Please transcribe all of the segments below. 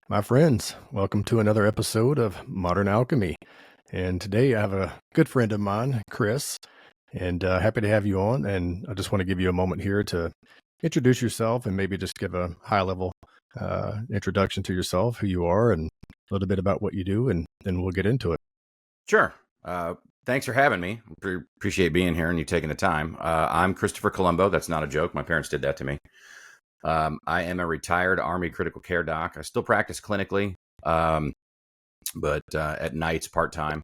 My friends, welcome to another episode of Modern Alchemy. And today I have a good friend of mine, Chris, and happy to have you on. And I just want to give you a moment here to introduce yourself and maybe just give a high level introduction to yourself, who you are, and a little bit about what you do, and then we'll get into it. Sure. Thanks for having me. Appreciate being here and you taking the time. I'm Christopher Colombo. That's not a joke. My parents did that to me. I am a retired Army critical care doc. I still practice clinically, but at nights part-time.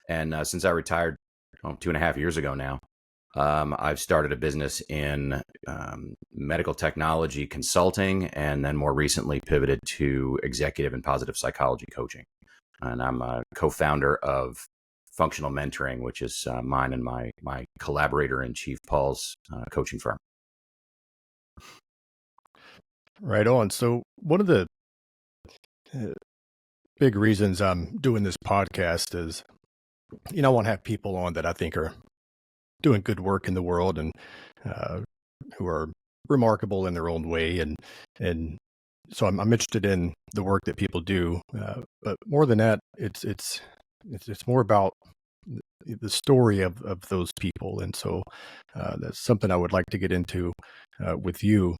And since I retired 2.5 years ago now, I've started a business in medical technology consulting, and then more recently pivoted to executive and positive psychology coaching. And I'm a co-founder of FunctionalMentoring, which is mine and my collaborator in chief Paul's coaching firm. Right on. So, one of the uh, big reasons I'm doing this podcast is, I want to have people on that I think are doing good work in the world and uh, who are remarkable in their own way, and so I'm interested in the work that people do. But more than that, it's more about the story of those people, and so that's something I would like to get into with you.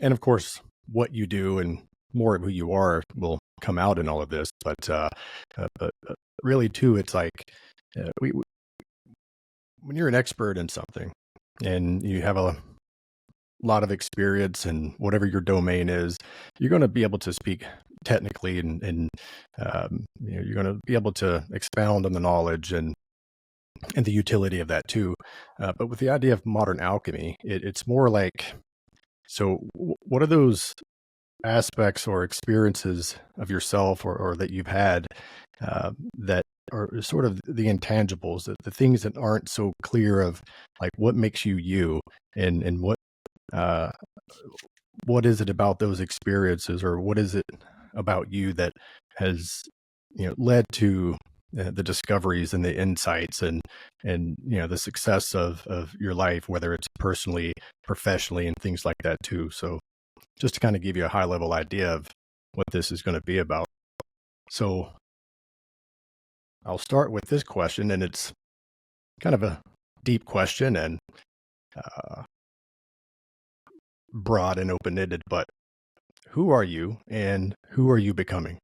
And of course, what you do and more of who you are will come out in all of this. But really, too, it's like when you're an expert in something and you have a lot of experience in whatever your domain is, you're going to be able to speak technically, and you're going to be able to expound on the knowledge and the utility of that too. But with the idea of modern alchemy, it's more like, so what are those aspects or experiences of yourself or that you've had that are sort of the intangibles, the things that aren't so clear of like what makes you you, and uh, what is it about those experiences, or what is it about you that has led to the discoveries and the insights and the success of your life, whether it's personally, professionally, and things like that too. So just to kind of give you a high level idea of what this is going to be about. So I'll start with this question, and it's kind of a deep question and uh, broad and open ended, but who are you and who are you becoming?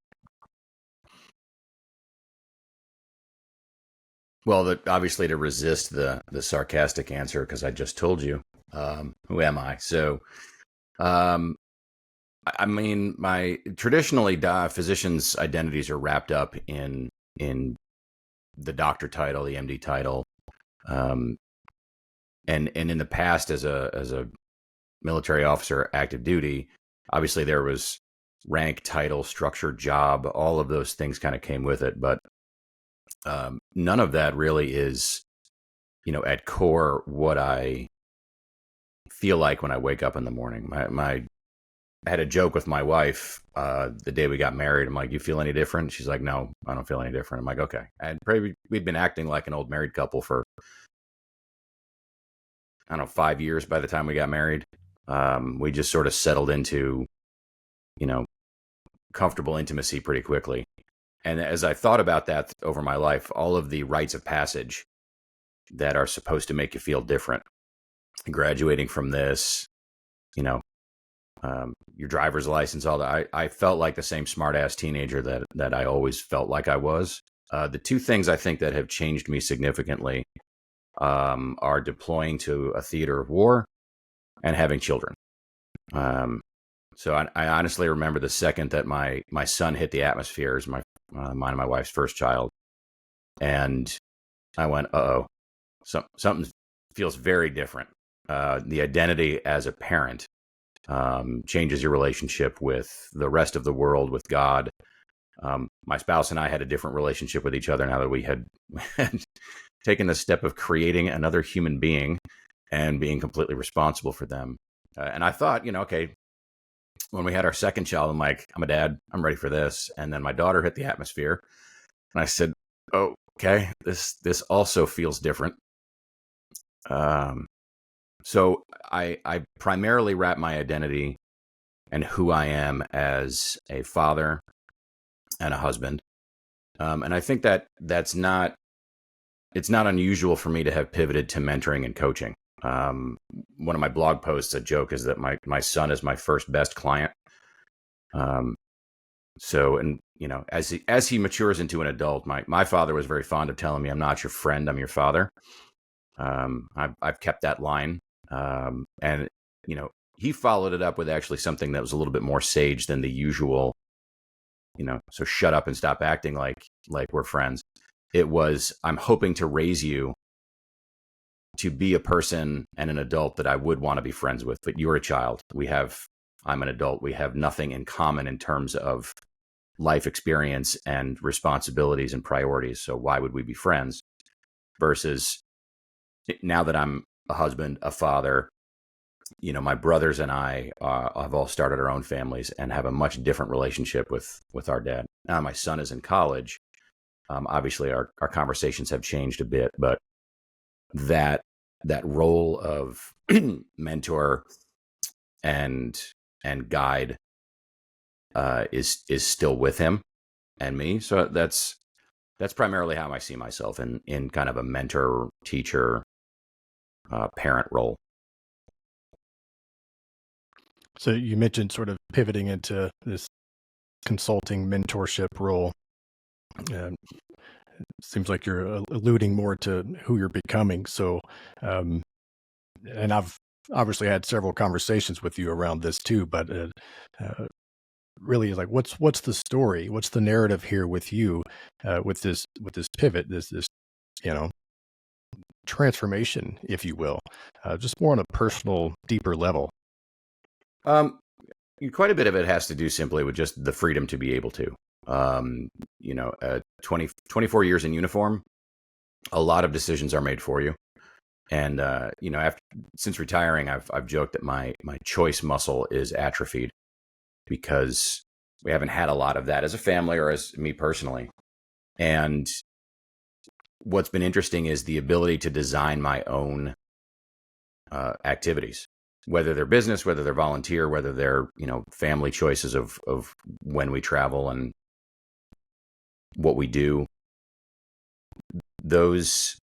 Well, obviously to resist the sarcastic answer, because I just told you, who am I? So, um, I mean, my traditionally physicians' identities are wrapped up in the doctor title, the MD title, um, and in the past, as a military officer, active duty, obviously there was rank, title, structure, job, all of those things kind of came with it, but none of that really is, at core what I feel like when I wake up in the morning. I had a joke with my wife the day we got married. I'm like, "You feel any different?" She's like, "No, I don't feel any different." I'm like, "Okay." And probably we'd been acting like an old married couple for, I don't know, 5 years by the time we got married. We just sort of settled into, you know, comfortable intimacy pretty quickly. And as I thought about that over my life, all of the rites of passage that are supposed to make you feel different, graduating from this, you know, your driver's license, all that. I felt like the same smart ass teenager that I always felt like I was. The two things I think that have changed me significantly are deploying to a theater of war and having children. So I honestly remember the second that my son hit the atmosphere, as mine and my wife's first child, and I went, "Uh-oh, something feels very different." The identity as a parent changes your relationship with the rest of the world, with God. My spouse and I had a different relationship with each other now that we had taken the step of creating another human being and being completely responsible for them. And I thought, okay, when we had our second child, I'm like, I'm a dad, I'm ready for this. And then my daughter hit the atmosphere, and I said, "Oh, okay, this also feels different." So I primarily wrap my identity who I am as a father and a husband. And I think that it's not unusual for me to have pivoted to mentoring and coaching. One of my blog posts, a joke, is that my son is my first best client. So, and as he matures into an adult, my father was very fond of telling me, "I'm not your friend, I'm your father." I've kept that line, and he followed it up with actually something that was a little bit more sage than the usual. So shut up and stop acting like we're friends. It was, "I'm hoping to raise you to be a person and an adult that I would want to be friends with, but you're a child. I'm an adult. We have nothing in common in terms of life experience and responsibilities and priorities. So why would we be friends?" Versus now that I'm a husband, a father, my brothers and I have all started our own families and have a much different relationship with our dad. Now my son is in college. Obviously our conversations have changed a bit, but that role of mentor and guide is still with him and me. So that's primarily how I see myself in kind of a mentor, teacher, parent role. So you mentioned sort of pivoting into this consulting mentorship role. It seems like you're alluding more to who you're becoming. So, and I've obviously had several conversations with you around this too, but really like what's the story? What's the narrative here with you, with this pivot, this transformation, if you will, just more on a personal, deeper level? Quite a bit of it has to do simply with just the freedom to be able to. 24 years in uniform, a lot of decisions are made for you. And, since retiring, I've joked that my choice muscle is atrophied because we haven't had a lot of that as a family or as me personally. And what's been interesting is the ability to design my own activities, whether they're business, whether they're volunteer, whether they're, family choices of when we travel and what we do. Those,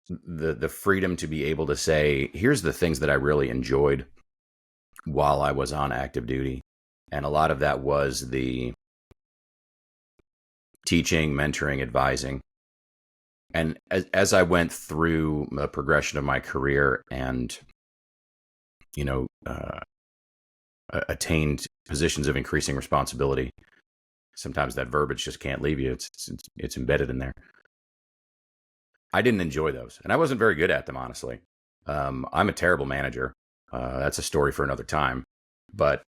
the freedom to be able to say, here's the things that I really enjoyed while I was on active duty. And a lot of that was the teaching, mentoring, advising. And as I went through the progression of my career and, attained positions of increasing responsibility, sometimes that verbiage just can't leave you. It's embedded in there. I didn't enjoy those, and I wasn't very good at them, honestly. I'm a terrible manager. That's a story for another time. But,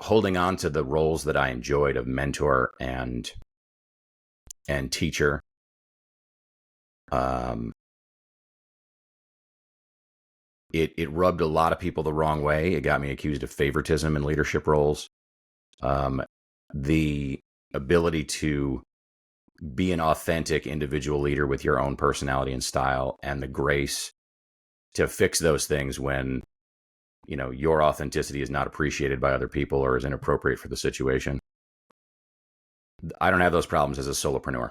holding on to the roles that I enjoyed of mentor and teacher, it rubbed a lot of people the wrong way. It got me accused of favoritism in leadership roles. The ability to be an authentic individual leader with your own personality and style, and the grace to fix those things when, your authenticity is not appreciated by other people or is inappropriate for the situation. I don't have those problems as a solopreneur.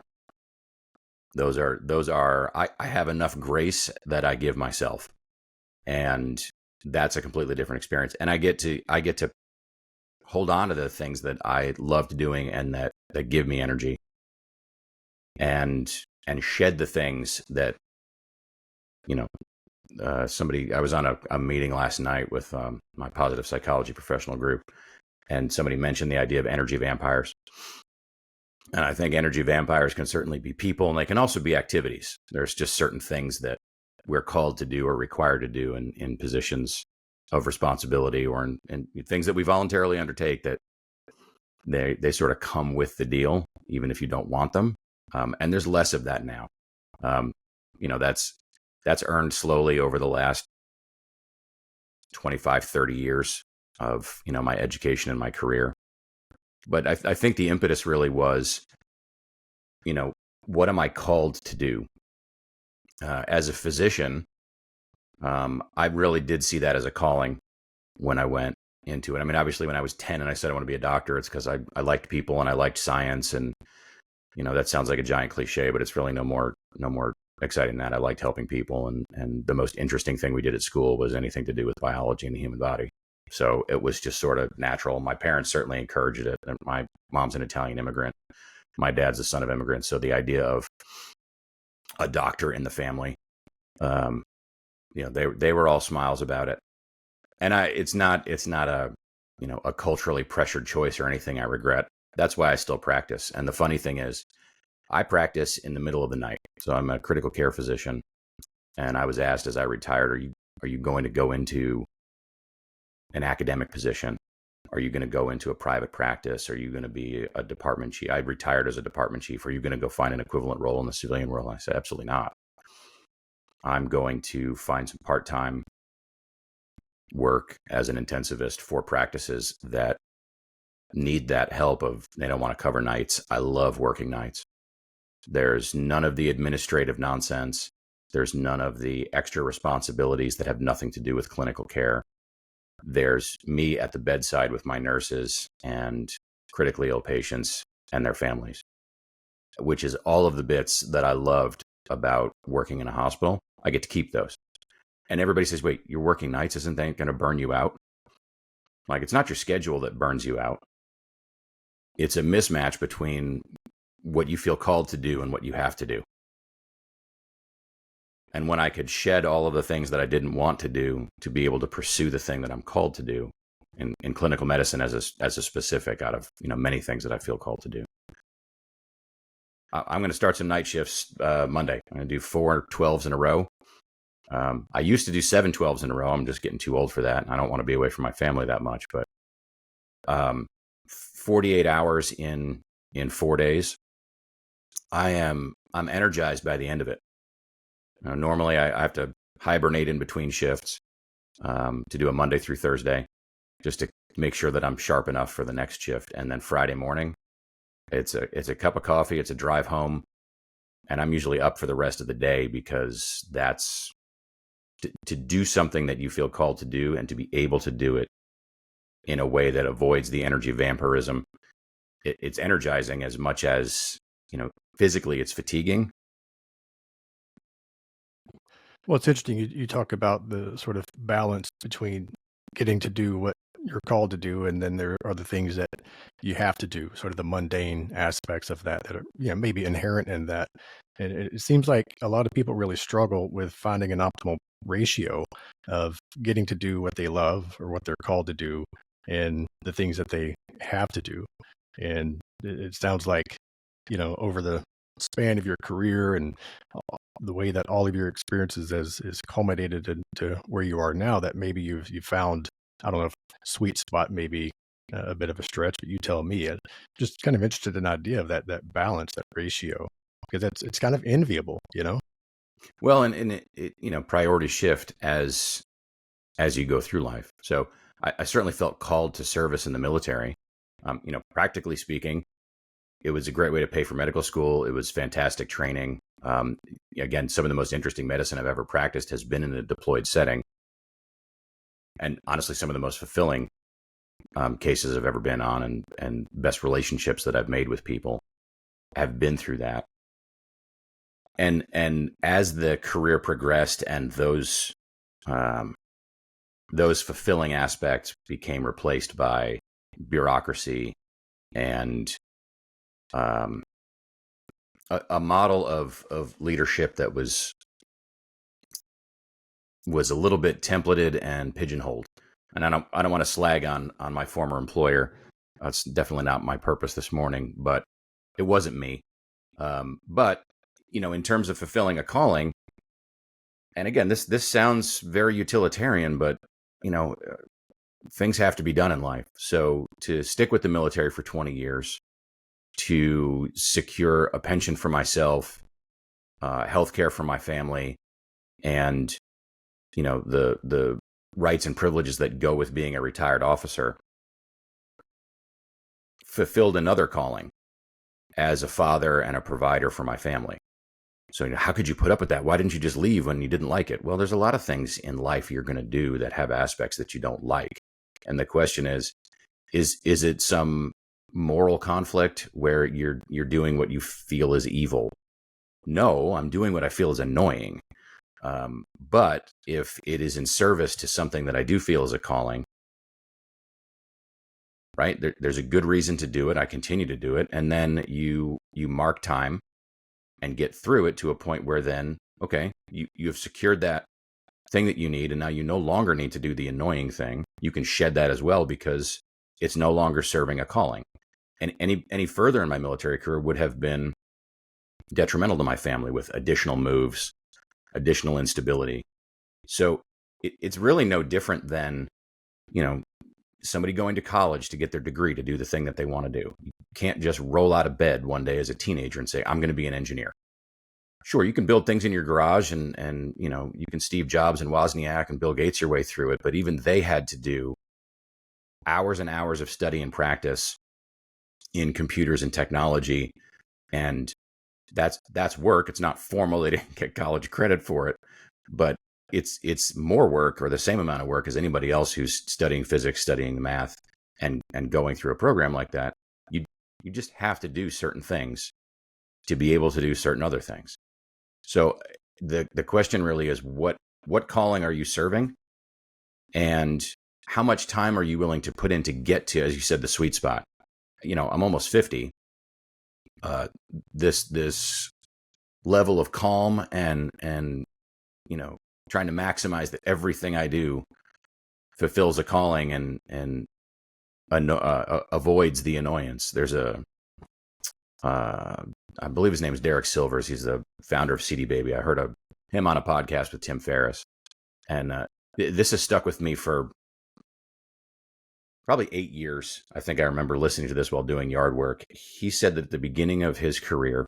I have enough grace that I give myself, and that's a completely different experience. And I get to hold on to the things that I loved doing and that give me energy, and shed the things that, I was on a meeting last night with my positive psychology professional group, and somebody mentioned the idea of energy vampires. And I think energy vampires can certainly be people, and they can also be activities. There's just certain things that we're called to do or required to do in positions of responsibility or in things that we voluntarily undertake that they sort of come with the deal, even if you don't want them. And there's less of that now. That's earned slowly over the last 25, 30 years of, my education and my career. But I think the impetus really was, what am I called to do? As a physician, I really did see that as a calling when I went. into it. I mean, obviously when I was 10 and I said I want to be a doctor, it's because I liked people and I liked science. And, that sounds like a giant cliche, but it's really no more exciting than that. I liked helping people. And the most interesting thing we did at school was anything to do with biology and the human body. So it was just sort of natural. My parents certainly encouraged it. And my mom's an Italian immigrant. My dad's the son of immigrants. So the idea of a doctor in the family, they were all smiles about it. And it's not a, a culturally pressured choice or anything I regret. That's why I still practice. And the funny thing is, I practice in the middle of the night. So I'm a critical care physician. And I was asked as I retired, are you going to go into an academic position? Are you going to go into a private practice? Are you going to be a department chief? I retired as a department chief. Are you going to go find an equivalent role in the civilian world? And I said, absolutely not. I'm going to find some part-time work as an intensivist for practices that need that help of, they don't want to cover nights. I love working nights. There's none of the administrative nonsense. There's none of the extra responsibilities that have nothing to do with clinical care. There's me at the bedside with my nurses and critically ill patients and their families, which is all of the bits that I loved about working in a hospital. I get to keep those. And everybody says, wait, you're working nights? Isn't that going to burn you out? Like, it's not your schedule that burns you out. It's a mismatch between what you feel called to do and what you have to do. And when I could shed all of the things that I didn't want to do to be able to pursue the thing that I'm called to do in clinical medicine as a specific out of many things that I feel called to do. I'm going to start some night shifts Monday. I'm going to do 4 12s in a row. I used to do 7 12s in a row. I'm just getting too old for that. I don't want to be away from my family that much, but 48 hours in 4 days. I'm energized by the end of it. Normally I have to hibernate in between shifts to do a Monday through Thursday, just to make sure that I'm sharp enough for the next shift. And then Friday morning, it's a cup of coffee, it's a drive home, and I'm usually up for the rest of the day, because that's to do something that you feel called to do and to be able to do it in a way that avoids the energy vampirism. It's energizing as much as, physically it's fatiguing. Well, it's interesting. You talk about the sort of balance between getting to do what you're called to do, and then there are the things that you have to do, sort of the mundane aspects of that are, maybe inherent in that. And it seems like a lot of people really struggle with finding an optimal ratio of getting to do what they love or what they're called to do, and the things that they have to do. And it sounds like, over the span of your career and the way that all of your experiences is culminated into where you are now, that maybe you've found, I don't know if sweet spot may be a bit of a stretch, but you tell me. Just kind of interested in an idea of that balance, that ratio, because it's kind of enviable, Well, and it priorities shift as you go through life. So I certainly felt called to service in the military. Practically speaking, it was a great way to pay for medical school. It was fantastic training. Again, some of the most interesting medicine I've ever practiced has been in a deployed setting. And honestly, some of the most fulfilling cases I've ever been on, and best relationships that I've made with people have been through that. And as the career progressed and those fulfilling aspects became replaced by bureaucracy and a model of leadership that was a little bit templated and pigeonholed. And I don't want to slag on my former employer. That's definitely not my purpose this morning, but it wasn't me. But in terms of fulfilling a calling, and again, this sounds very utilitarian, but things have to be done in life. So to stick with the military for 20 years, to secure a pension for myself, healthcare for my family, and the rights and privileges that go with being a retired officer, fulfilled another calling as a father and a provider for my family. So how could you put up with that? Why didn't you just leave when you didn't like it? Well, there's a lot of things in life you're going to do that have aspects that you don't like. And the question is it some moral conflict where you're doing what you feel is evil? No, I'm doing what I feel is annoying. But if it is in service to something that I do feel is a calling, right? There's a good reason to do it. I continue to do it. And then you mark time and get through it to a point where then, okay, you have secured that thing that you need. And now you no longer need to do the annoying thing. You can shed that as well because it's no longer serving a calling. And any further in my military career would have been detrimental to my family with additional moves, additional instability. So it's really no different than, somebody going to college to get their degree to do the thing that they want to do. You can't just roll out of bed one day as a teenager and say, I'm going to be an engineer. Sure, you can build things in your garage and you can Steve Jobs and Wozniak and Bill Gates your way through it, but even they had to do hours and hours of study and practice in computers and technology. And that's work. It's not formal. They didn't get college credit for it, but it's more work or the same amount of work as anybody else who's studying physics, studying the math, and going through a program like that. You just have to do certain things to be able to do certain other things. So the question really is what calling are you serving, and how much time are you willing to put in to get to, as you said, the sweet spot? I'm almost 50. This level of calm and trying to maximize that everything I do fulfills a calling and avoids the annoyance. There's I believe his name is Derek Silvers. He's the founder of CD Baby. I heard him on a podcast with Tim Ferriss, and this has stuck with me for probably 8 years. I think I remember listening to this while doing yard work. He said that at the beginning of his career,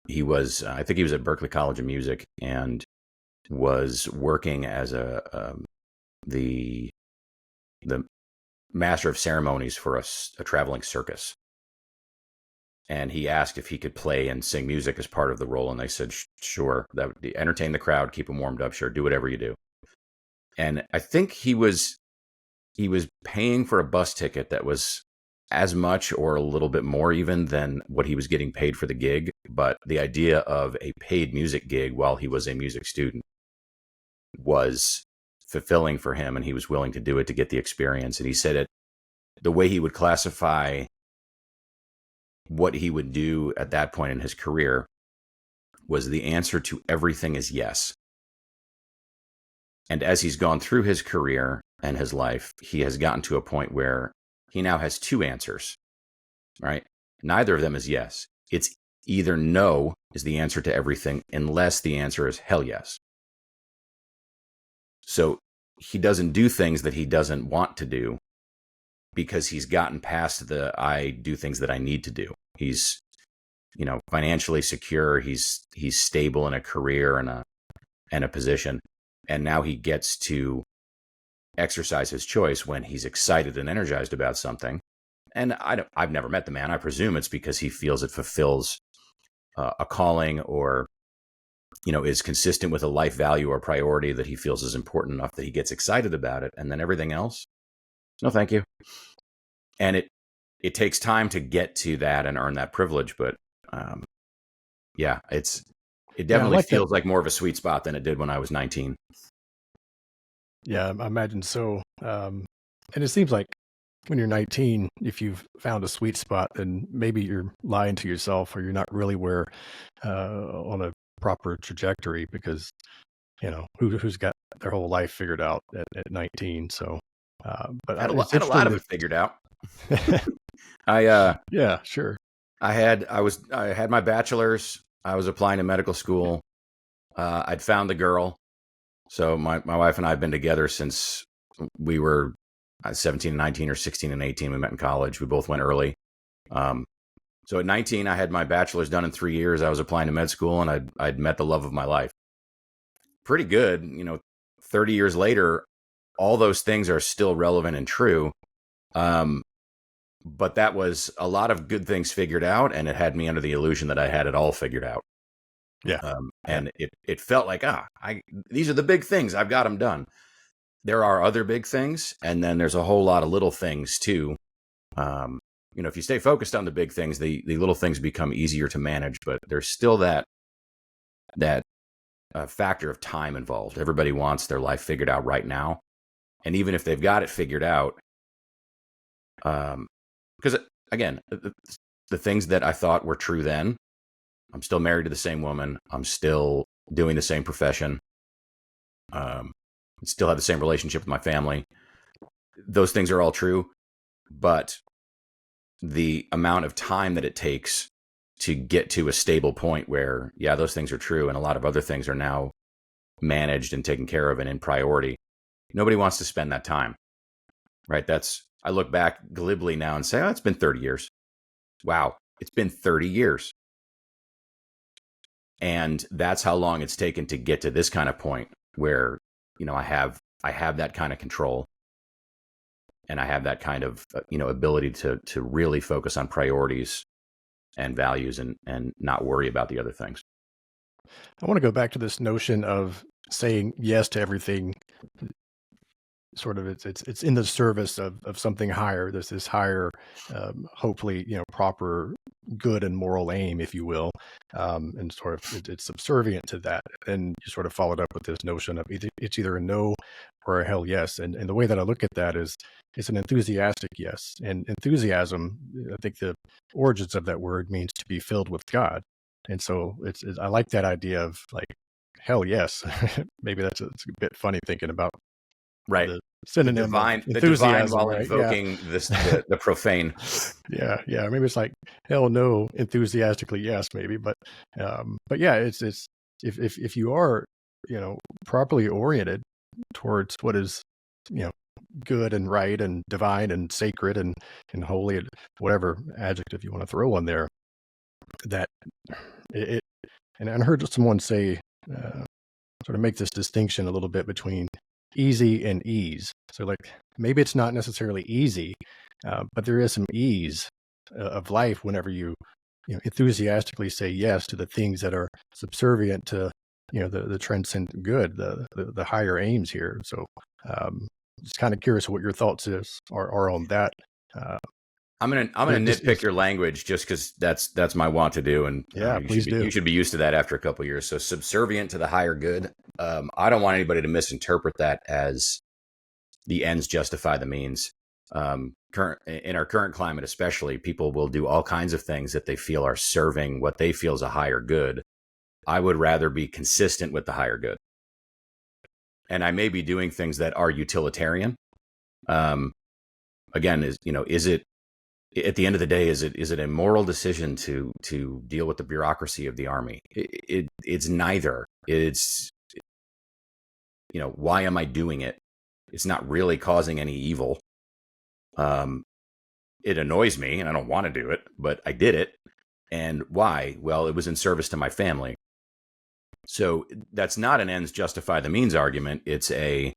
he was, I think he was at Berklee College of Music and was working as the master of ceremonies for a traveling circus. And he asked if he could play and sing music as part of the role. And they said, sure, that would entertain the crowd, keep them warmed up. Sure, do whatever you do. And I think he was paying for a bus ticket that was as much or a little bit more even than what he was getting paid for the gig. But the idea of a paid music gig while he was a music student was fulfilling for him, and he was willing to do it to get the experience. And he said the way he would classify what he would do at that point in his career was the answer to everything is yes. And as he's gone through his career and his life, he has gotten to a point where he now has two answers, right? Neither of them is yes. It's either no is the answer to everything, unless the answer is hell yes. So he doesn't do things that he doesn't want to do because he's gotten past the I do things that I need to do. He's, financially secure. He's stable in a career and a position. And now he gets to exercise his choice when he's excited and energized about something. And I've never met the man. I presume it's because he feels it fulfills a calling or, is consistent with a life value or priority that he feels is important enough that he gets excited about it. And then everything else, no, thank you. And it takes time to get to that and earn that privilege. But it definitely feels like more of a sweet spot than it did when I was 19. Yeah, I imagine so. And it seems like when you're 19, if you've found a sweet spot, then maybe you're lying to yourself or you're not really where on a proper trajectory because, who's got their whole life figured out at 19. So, but I had a lot of it figured out. Yeah, sure. I had my bachelor's. I was applying to medical school. I'd found the girl. So my wife and I have been together since we were 17 and 19 or 16 and 18. We met in college. We both went early. So at 19, I had my bachelor's done in 3 years. I was applying to med school, and I'd met the love of my life. Pretty good. 30 years later, all those things are still relevant and true. But that was a lot of good things figured out, and it had me under the illusion that I had it all figured out. Yeah. And it felt like, these are the big things. I've got them done. there are other big things, and then there's a whole lot of little things too. If you stay focused on the big things, the little things become easier to manage, but there's still that factor of time involved. Everybody wants their life figured out right now. And even if they've got it figured out, because again, the things that I thought were true then, I'm still married to the same woman. I'm still doing the same profession. Still have the same relationship with my family. Those things are all true, but the amount of time that it takes to get to a stable point where, yeah, those things are true, and a lot of other things are now managed and taken care of and in priority. Nobody wants to spend that time, right? I look back glibly now and say, oh, it's been 30 years. Wow, it's been 30 years. And that's how long it's taken to get to this kind of point where, I have that kind of control, and I have that kind of, ability to really focus on priorities and values and not worry about the other things. I want to go back to this notion of saying yes to everything. Sort of, it's in the service of something higher. There's this higher, hopefully, proper good and moral aim, if you will, and sort of it's subservient to that. And you sort of followed up with this notion of it's either a no or a hell yes. And the way that I look at that is it's an enthusiastic yes. And enthusiasm, I think the origins of that word means to be filled with God. And so I like that idea of like, hell yes. Maybe it's a bit funny thinking about right. The synonym the divine while right? invoking the profane. Yeah. Maybe it's like hell no, enthusiastically yes, maybe. But yeah, it's if you are properly oriented towards what is good and right and divine and sacred and holy and whatever adjective you want to throw on there, that it and I heard someone say sort of make this distinction a little bit between easy and ease. So like maybe it's not necessarily easy, but there is some ease of life whenever you enthusiastically say yes to the things that are subservient to the transcendent good, the higher aims here. So just kind of curious what your thoughts are on that. I'm gonna nitpick your language just because that's my want to do, and you should be used to that after a couple of years. So subservient to the higher good. I don't want anybody to misinterpret that as the ends justify the means. In our current climate, especially, people will do all kinds of things that they feel are serving what they feel is a higher good. I would rather be consistent with the higher good, and I may be doing things that are utilitarian. Again, is it? At the end of the day, is it a moral decision to deal with the bureaucracy of the army? It's neither. It's why am I doing it? It's not really causing any evil. It annoys me, and I don't want to do it, but I did it. And why? Well, it was in service to my family. So that's not an ends justify the means argument. It's you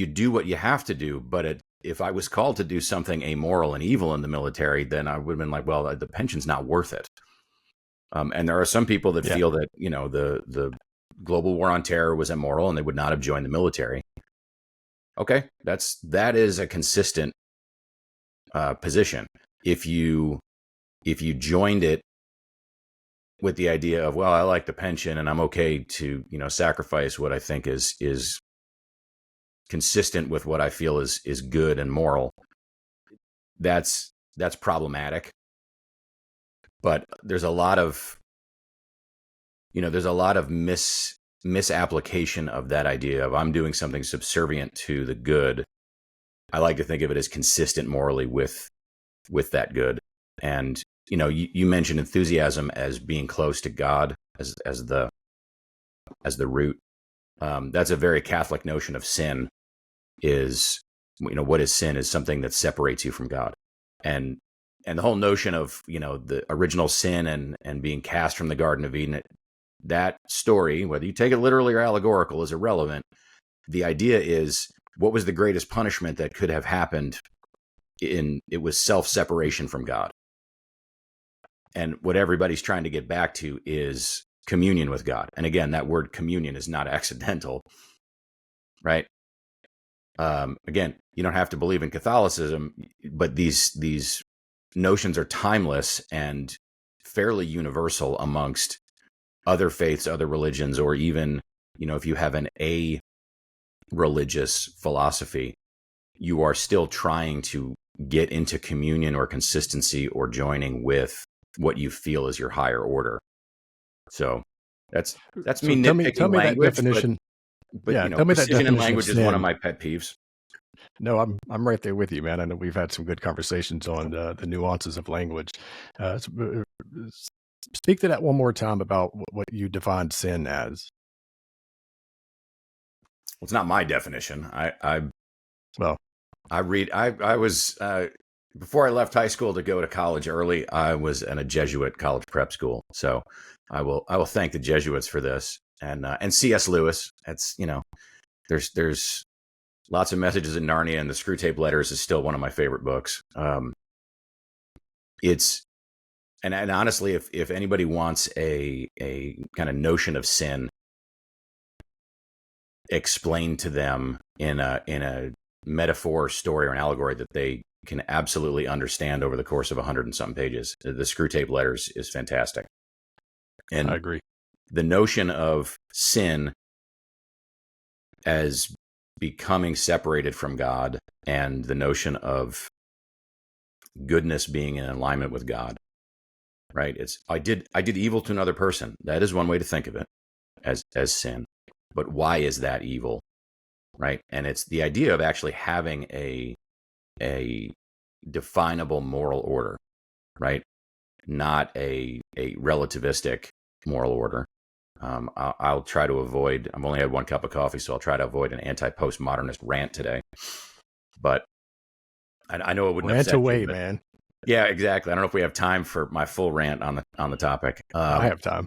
do what you have to do, but if I was called to do something amoral and evil in the military, then I would have been like, well, the pension's not worth it. And there are some people that feel that, the global war on terror was immoral and they would not have joined the military. Okay, that is a consistent position. If you joined it with the idea of, well, I like the pension and I'm okay to, sacrifice what I think is consistent with what I feel is good and moral, that's problematic. But there's a lot of misapplication of that idea of I'm doing something subservient to the good. I like to think of it as consistent morally with that good. And you mentioned enthusiasm as being close to God as the root. That's a very Catholic notion of sin. Is what is sin? Is something that separates you from God, and the whole notion of the original sin and being cast from the Garden of Eden. That story, whether you take it literally or allegorical, is irrelevant. The idea is, what was the greatest punishment that could have happened? It was self-separation from God, and what everybody's trying to get back to is communion with God. And again, that word communion is not accidental, right? Again, you don't have to believe in Catholicism, but these notions are timeless and fairly universal amongst other faiths, other religions, or even, if you have an religious philosophy, you are still trying to get into communion or consistency or joining with what you feel is your higher order. So that's So me tell nitpicking me that language, definition. but Yeah, tell me that precision in definition of language is one of sin. my pet peeves. No, I'm right there with you, man. I know we've had some good conversations on the nuances of language. Speak to that one more time about what you defined sin as. Well, it's not my definition. Well, I read. I was before I left high school to go to college early. I was in a Jesuit college prep school, so I will thank the Jesuits for this, and C.S. Lewis. That's there's lots of messages in Narnia, and the Screw Tape Letters is still one of my favorite books. It's and honestly, if anybody wants a kind of notion of sin explained to them in a metaphor, story, or an allegory that they can absolutely understand over the course of 100 and something pages, the Screw Tape Letters is fantastic. I And agree. the notion of sin as becoming separated from God, and the notion of goodness being in alignment with God, right? It's I did evil to another person. That is one way to think of it, as sin. But why is that evil? Right? And it's the idea of actually having a definable moral order, right? Not a relativistic moral order. I'll try to avoid. I've only had one cup of coffee, so I'll try to avoid an anti-postmodernist rant today. But I know it wouldn't Rant upset you. away, But man. yeah, exactly. I don't know if we have time for my full rant on the topic. I have time.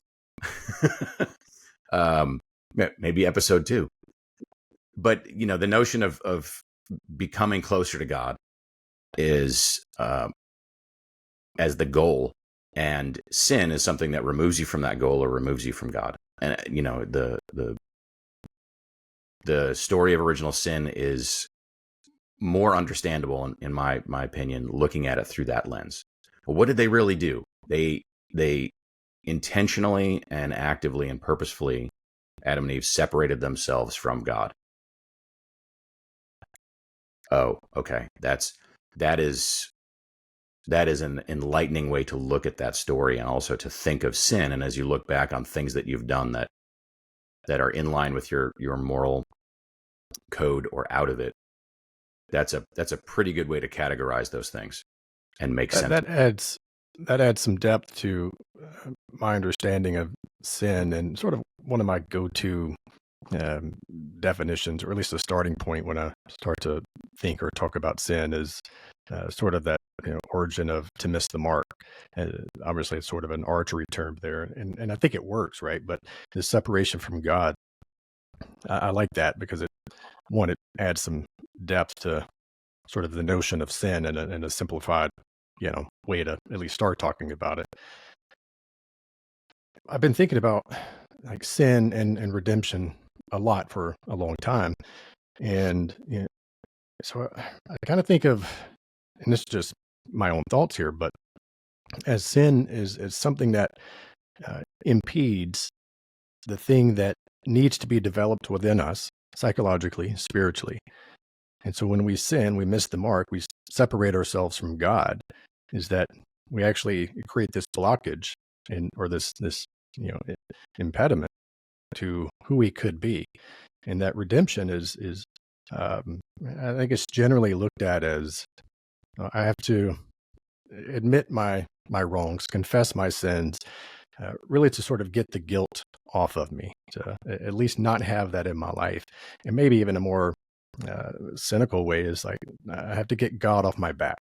Maybe episode 2. But the notion of becoming closer to God is as the goal, and sin is something that removes you from that goal or removes you from God. And the story of original sin is more understandable in my opinion, looking at it through that lens. Well, what did they really do? They intentionally and actively and purposefully, Adam and Eve separated themselves from God. Oh, okay. That is an enlightening way to look at that story, and also to think of sin. And as you look back on things that you've done that are in line with your moral code or out of it, that's a pretty good way to categorize those things and make sense. That adds some depth to my understanding of sin, and sort of one of my go-to um, definitions, or at least a starting point when I start to think or talk about sin, is sort of that origin of to miss the mark. Obviously, it's sort of an archery term there, and I think it works, right? But the separation from God, I like that because it adds some depth to sort of the notion of sin in a simplified, way to at least start talking about it. I've been thinking about like sin and redemption a lot for a long time. And so I kind of think of, and this is just my own thoughts here, but as sin is something that impedes the thing that needs to be developed within us psychologically, spiritually. And so when we sin, we miss the mark, we separate ourselves from God, is that we actually create this blockage or this impediment to who we could be. And that redemption is I think it's generally looked at as I have to admit my wrongs, confess my sins, really to sort of get the guilt off of me, to at least not have that in my life. And maybe even a more cynical way is like I have to get God off my back.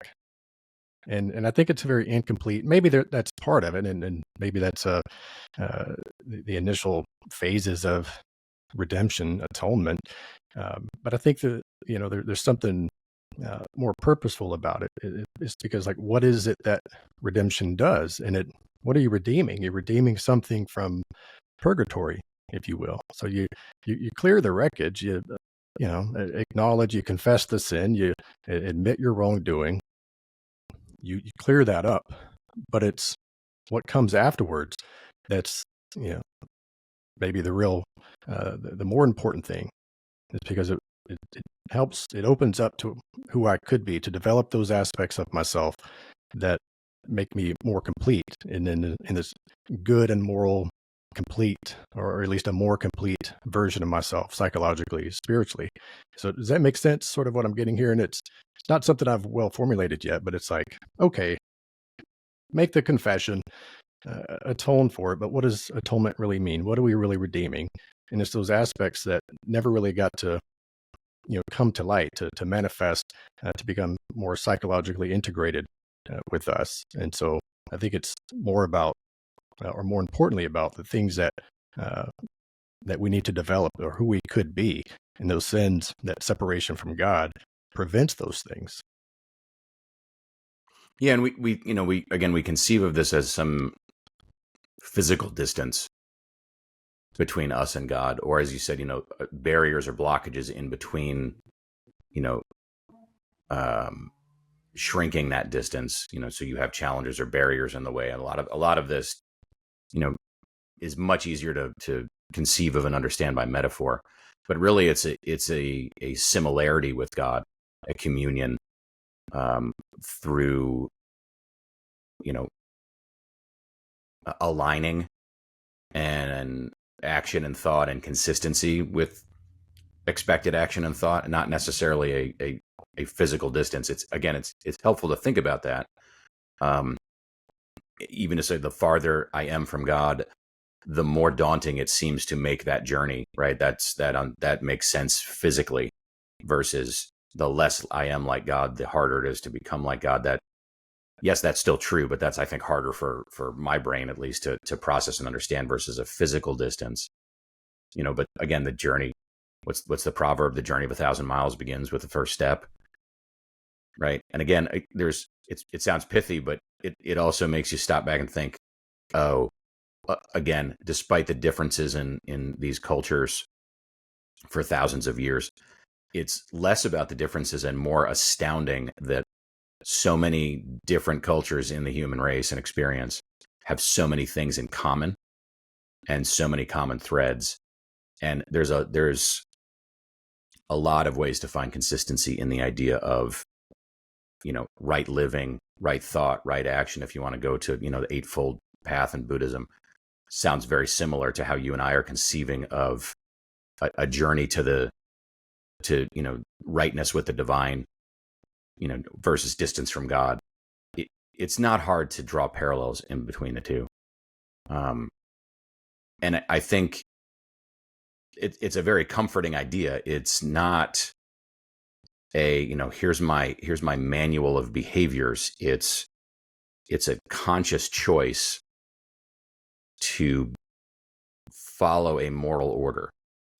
And I think it's very incomplete. Maybe that's part of it, and maybe that's the initial phases of redemption, atonement. But I think that there's something more purposeful about it. It's because, like, what is it that redemption does? And what are you redeeming? You're redeeming something from purgatory, if you will. So you clear the wreckage. acknowledge, you confess the sin, you admit your wrongdoing, you clear that up. But it's what comes afterwards that's, you know, maybe the real, the more important thing. It's because it helps, it opens up to who I could be, to develop those aspects of myself that make me more complete, and in this good and moral complete, or at least a more complete version of myself, psychologically, spiritually. So does that make sense, sort of what I'm getting here? And it's not something I've well formulated yet, but it's like, okay, make the confession, atone for it, but what does atonement really mean? What are we really redeeming? And it's those aspects that never really got to, come to light, to manifest, to become more psychologically integrated with us. And so I think it's more about, or more importantly, about the things uh, that we need to develop, or who we could be. And those sins, that separation from God, prevents those things. Yeah, and we conceive of this as some physical distance between us and God, or as you said, barriers or blockages in between, you know, shrinking that distance, so you have challenges or barriers in the way. And a lot of this, is much easier to conceive of and understand by metaphor. But really, it's a similarity with God, a communion, through, aligning and action and thought and consistency with expected action and thought, and not necessarily a physical distance. It's helpful to think about that. Even to say, the farther I am from God, the more daunting it seems to make that journey, right? That makes sense physically, versus the less I am like God, the harder it is to become like God. Yes, that's still true, but that's, I think, harder for my brain, at least, to process and understand, versus a physical distance. But again, the journey, what's the proverb? The journey of 1,000 miles begins with the first step, right? And again, it sounds pithy, but it also makes you stop back and think, oh, again, despite the differences in these cultures for thousands of years, it's less about the differences and more astounding that so many different cultures in the human race and experience have so many things in common and so many common threads. And there's a lot of ways to find consistency in the idea of, right living, right thought, right action. If you want to go to, the Eightfold Path in Buddhism, sounds very similar to how you and I are conceiving of a journey to rightness with the divine, versus distance from God. It's not hard to draw parallels in between the two. And I think it's a very comforting idea. It's not here's my manual of behaviors. It's a conscious choice to follow a moral order,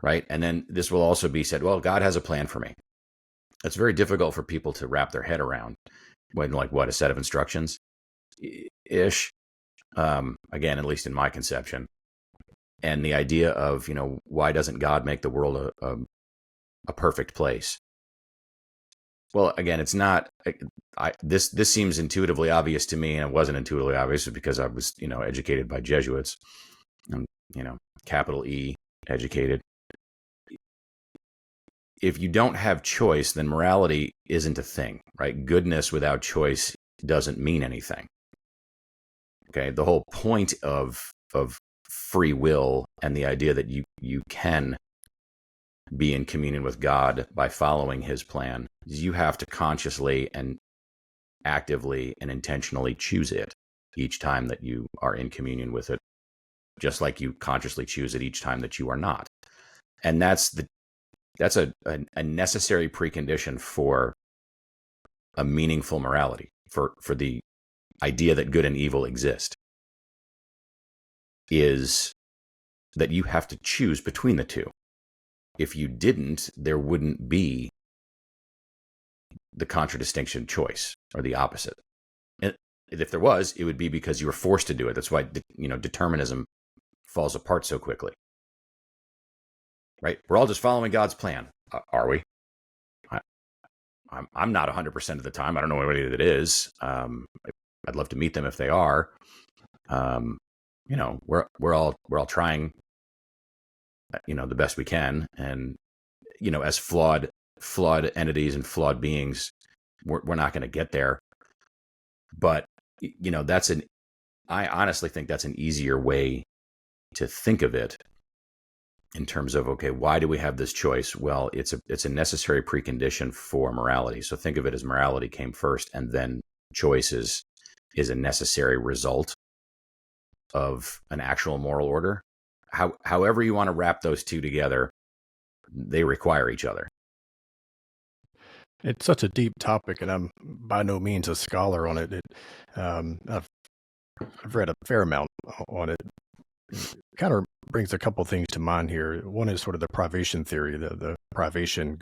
right? And then this will also be said, well, God has a plan for me. It's very difficult for people to wrap their head around, when, like, what, a set of instructions ish. Again, at least in my conception. And the idea of, why doesn't God make the world a perfect place? Well, again, it's not. This seems intuitively obvious to me, and it wasn't intuitively obvious because I was, educated by Jesuits, and, capital E, educated. If you don't have choice, then morality isn't a thing, right? Goodness without choice doesn't mean anything. Okay, the whole point of free will and the idea that you can be in communion with God by following His plan is you have to consciously and actively and intentionally choose it each time that you are in communion with it, just like you consciously choose it each time that you are not. And that's a necessary precondition for a meaningful morality, for the idea that good and evil exist, is that you have to choose between the two. If you didn't, there wouldn't be the contradistinction choice, or the opposite. And if there was, it would be because you were forced to do it. That's why, determinism falls apart so quickly. Right? We're all just following God's plan. Are we? I, I'm not 100% of the time. I don't know anybody that is. I'd love to meet them if they are. We're all trying, the best we can, and as flawed entities and flawed beings, we're not going to get there. But I honestly think that's an easier way to think of it, in terms of, okay, why do we have this choice? Well, it's a necessary precondition for morality. So think of it as morality came first, and then choice is a necessary result of an actual moral order. However you want to wrap those two together, they require each other. It's such a deep topic, and I'm by no means a scholar on it. I've read a fair amount on it. It kind of brings a couple things to mind here. One is sort of the privation theory, the privation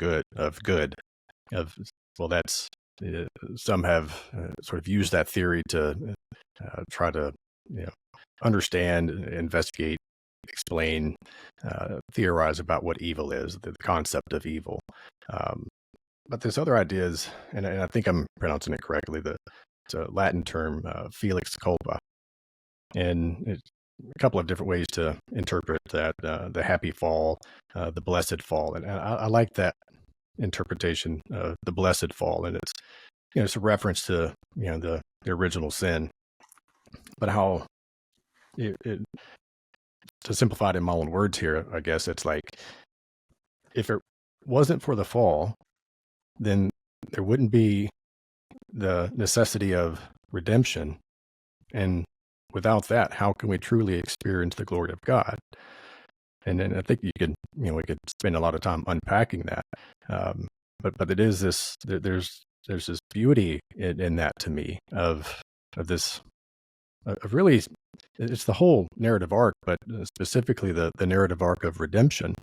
that's some have sort of used that theory to try to understand, investigate, explain, theorize about what evil is, the concept of evil. But there's other ideas, and I think I'm pronouncing it correctly. It's a Latin term, felix culpa, and it's a couple of different ways to interpret that: the happy fall, the blessed fall, and I like that interpretation of the blessed fall, and it's a reference to the original sin, but how to simplify it in my own words here, I guess it's like, if it wasn't for the fall, then there wouldn't be the necessity of redemption. And without that, how can we truly experience the glory of God? And then I think we could spend a lot of time unpacking that. But it is this, there's this beauty in that, to me, of this, of really, it's the whole narrative arc, but specifically the narrative arc of redemption.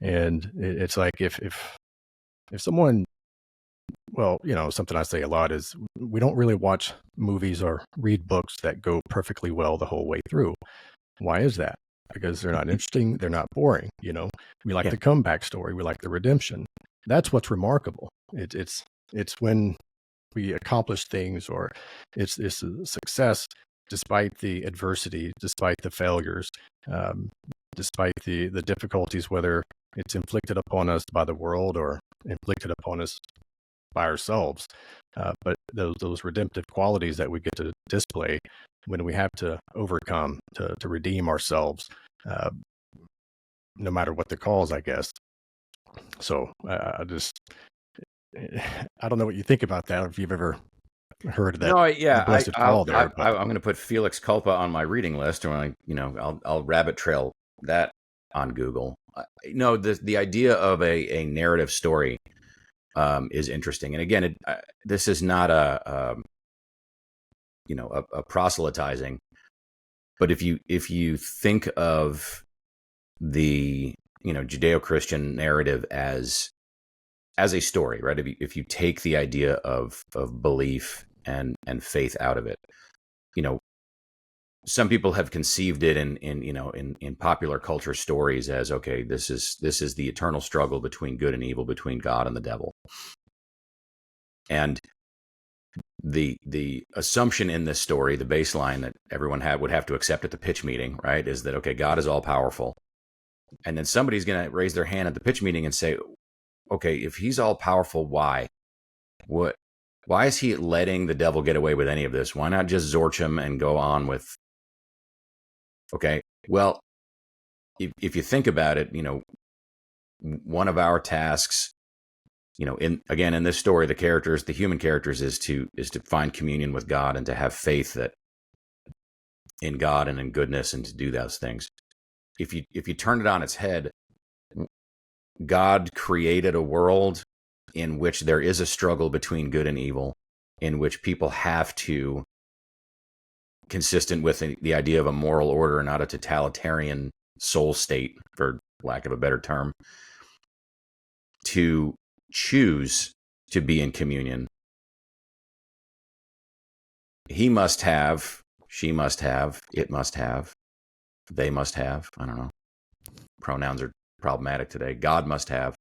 And it's like, if someone, well, something I say a lot is, we don't really watch movies or read books that go perfectly well the whole way through. Why is that? Because they're not interesting. They're not boring. We like the comeback story. We like the redemption. That's what's remarkable. It's when we accomplish things, or it's a success despite the adversity, despite the failures, despite the difficulties, whether it's inflicted upon us by the world or inflicted upon us by ourselves. But those redemptive qualities that we get to display when we have to overcome, to redeem ourselves, no matter what the cause, I guess. So I don't know what you think about that, or if you've ever heard of that. No, blessed fall there. I'm going to put Felix Culpa on my reading list, and I'll rabbit trail that on Google. The idea of a narrative story is interesting, and again, this is not a proselytizing, but if you think of the Judeo-Christian narrative as a story, right? If you take the idea of belief and faith out of it, some people have conceived it in popular culture stories as, okay, this is the eternal struggle between good and evil, between God and the devil. And the assumption in this story, the baseline that everyone would have to accept at the pitch meeting, right, is that, okay, God is all powerful. And then somebody's going to raise their hand at the pitch meeting and say, okay, if he's all powerful, why? Why is he letting the devil get away with any of this? Why not just zorch him and go on with? Okay, well, if you think about it, one of our tasks, in this story, the human characters is to find communion with God and to have faith that in God and in goodness, and to do those things. If you turn it on its head, God created a world in which there is a struggle between good and evil, in which people have to, consistent with the idea of a moral order, not a totalitarian soul state, for lack of a better term, to choose to be in communion. He must have, she must have, it must have, they must have. I don't know. Pronouns are problematic today. God must have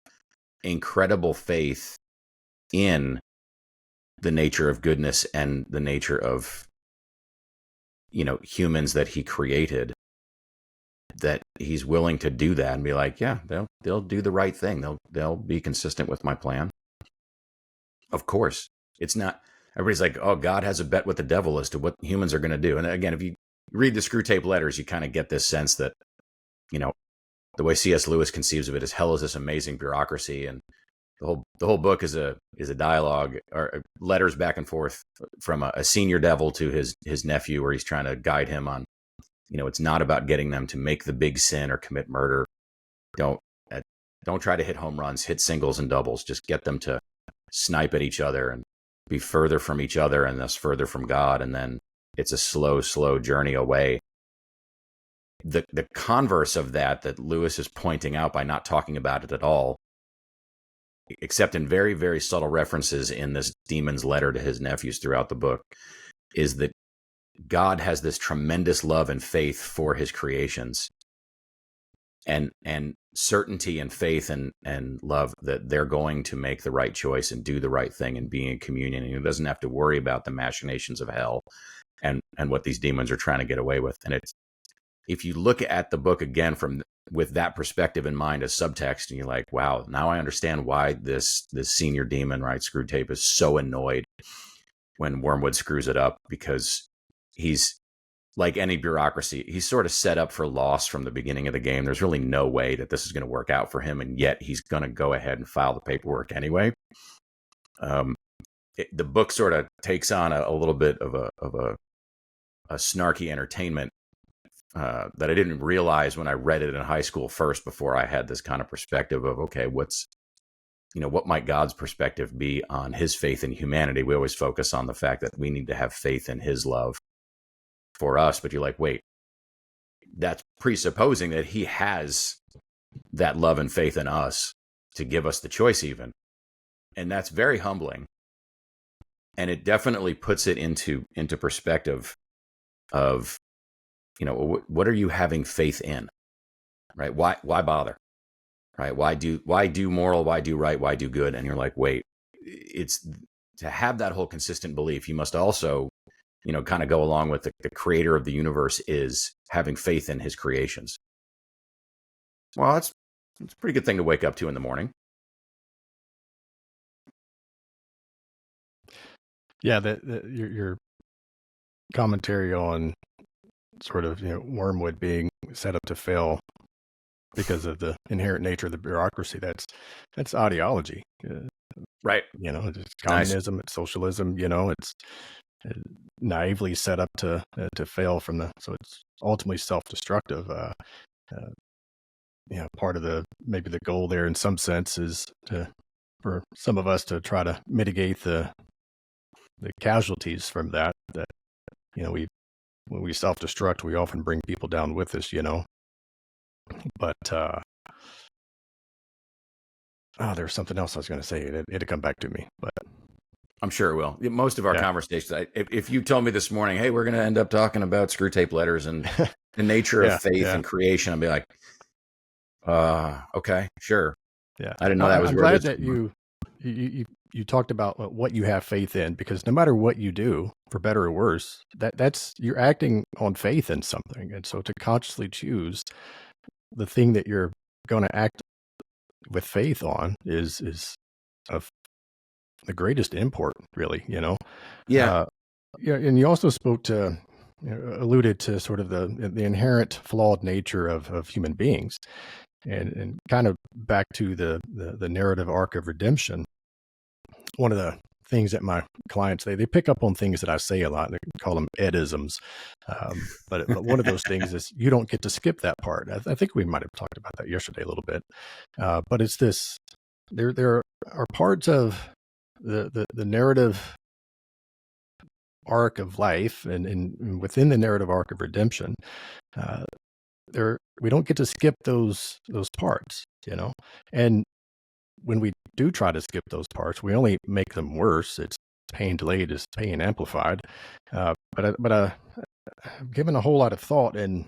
incredible faith in the nature of goodness and the nature of, humans that he created, that he's willing to do that and be like, yeah, they'll do the right thing. They'll be consistent with my plan. Of course, it's not. Everybody's like, oh, God has a bet with the devil as to what humans are going to do. And again, if you read the Screw Tape Letters, you kind of get this sense that, the way C.S. Lewis conceives of it is hell is this amazing bureaucracy, and the whole book is a dialogue or letters back and forth from a senior devil to his nephew, where he's trying to guide him on, it's not about getting them to make the big sin or commit murder. Don't try to hit home runs, hit singles and doubles. Just get them to snipe at each other and be further from each other and thus further from God. And then it's a slow journey away. The converse of that Lewis is pointing out by not talking about it at all, except in very, very subtle references in this demon's letter to his nephews throughout the book, is that God has this tremendous love and faith for his creations, and certainty and faith and love that they're going to make the right choice and do the right thing and be in communion. And he doesn't have to worry about the machinations of hell and what these demons are trying to get away with. And if you look at the book again with that perspective in mind as subtext, and you're like, wow, now I understand why this senior demon, right, Screw Tape, is so annoyed when Wormwood screws it up, because he's like any bureaucracy. He's sort of set up for loss from the beginning of the game. There's really no way that this is going to work out for him, and yet he's going to go ahead and file the paperwork anyway. The book sort of takes on a little bit of a snarky entertainment that I didn't realize when I read it in high school first, before I had this kind of perspective of, okay, what might God's perspective be on his faith in humanity? We always focus on the fact that we need to have faith in his love for us, but you're like, wait, that's presupposing that he has that love and faith in us to give us the choice even. And that's very humbling. And it definitely puts it into perspective of, what are you having faith in, right? Why bother, right? Why do moral? Why do right? Why do good? And you're like, wait, it's to have that whole consistent belief. You must also, kind of go along with the creator of the universe is having faith in his creations. Well, it's a pretty good thing to wake up to in the morning. Yeah, your commentary on sort of Wormwood being set up to fail because of the inherent nature of the bureaucracy, that's ideology, right? It's communism, nice. It's socialism, it's naively set up to fail so it's ultimately self-destructive. Part of maybe the goal there in some sense is for some of us to try to mitigate the casualties from that when we self-destruct, we often bring people down with us, but there's something else I was going to say. It'll come back to me, but I'm sure it will. Most of our conversations, if you told me this morning, hey, we're going to end up talking about Screw Tape Letters and the nature of faith and creation, I'd be like, okay, sure. Yeah. I didn't know that was. I'm glad that you talked about what you have faith in, because no matter what you do, for better or worse, that's you're acting on faith in something. And so to consciously choose the thing that you're going to act with faith on is of the greatest import, really, Yeah. And you also alluded to sort of the inherent flawed nature of human beings, and kind of back to the narrative arc of redemption. One of the things that my clients, they pick up on things that I say a lot. They call them edisms. But one of those things is you don't get to skip that part. I think we might have talked about that yesterday a little bit. But it's this, there are parts of the narrative arc of life and within the narrative arc of redemption, we don't get to skip those parts, and when we do try to skip those parts, we only make them worse. It's pain delayed is pain amplified. But I've given a whole lot of thought, and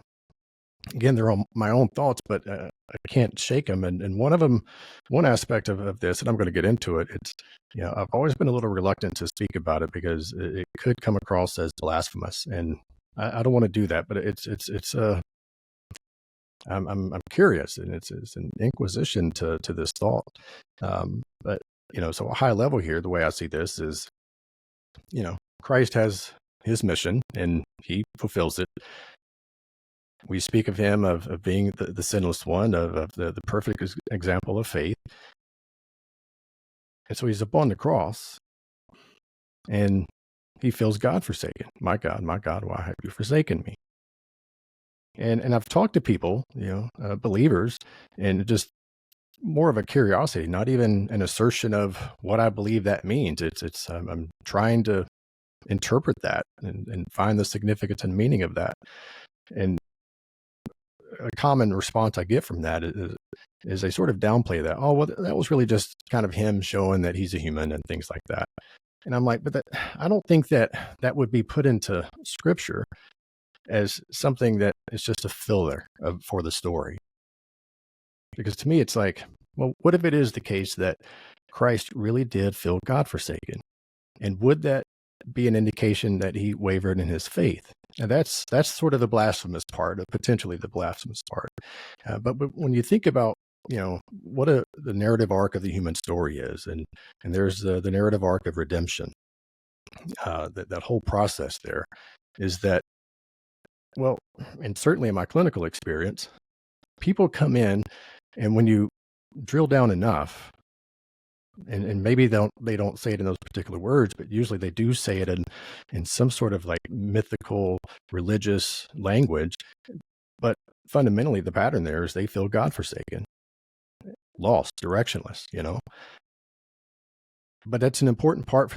again, they're all my own thoughts, but I can't shake them. And one aspect of this, and I'm going to get into it. It's, I've always been a little reluctant to speak about it because it could come across as blasphemous, and I don't want to do that. But I'm curious, and it's an inquisition to this thought. But so a high level here, the way I see this is, Christ has his mission and he fulfills it. We speak of him of being the sinless one, of the perfect example of faith. And so he's upon the cross and he feels God forsaken. My God, why have you forsaken me? And I've talked to people, believers, and just more of a curiosity, not even an assertion of what I believe that means. I'm trying to interpret that and find the significance and meaning of that. And a common response I get from that is they sort of downplay that. Oh, well, that was really just kind of him showing that he's a human and things like that. And I'm like, but I don't think that would be put into scripture as something that is just a filler for the story. Because to me, it's like, well, what if it is the case that Christ really did feel God forsaken? And would that be an indication that he wavered in his faith? And that's sort of the blasphemous part, potentially the blasphemous part. But when you think about, what the narrative arc of the human story is, and there's the narrative arc of redemption, that whole process there is that, well, and certainly in my clinical experience, people come in, and when you drill down enough, and maybe they don't say it in those particular words, but usually they do say it in some sort of like mythical religious language. But fundamentally, the pattern there is they feel God forsaken, lost, directionless, But that's an important part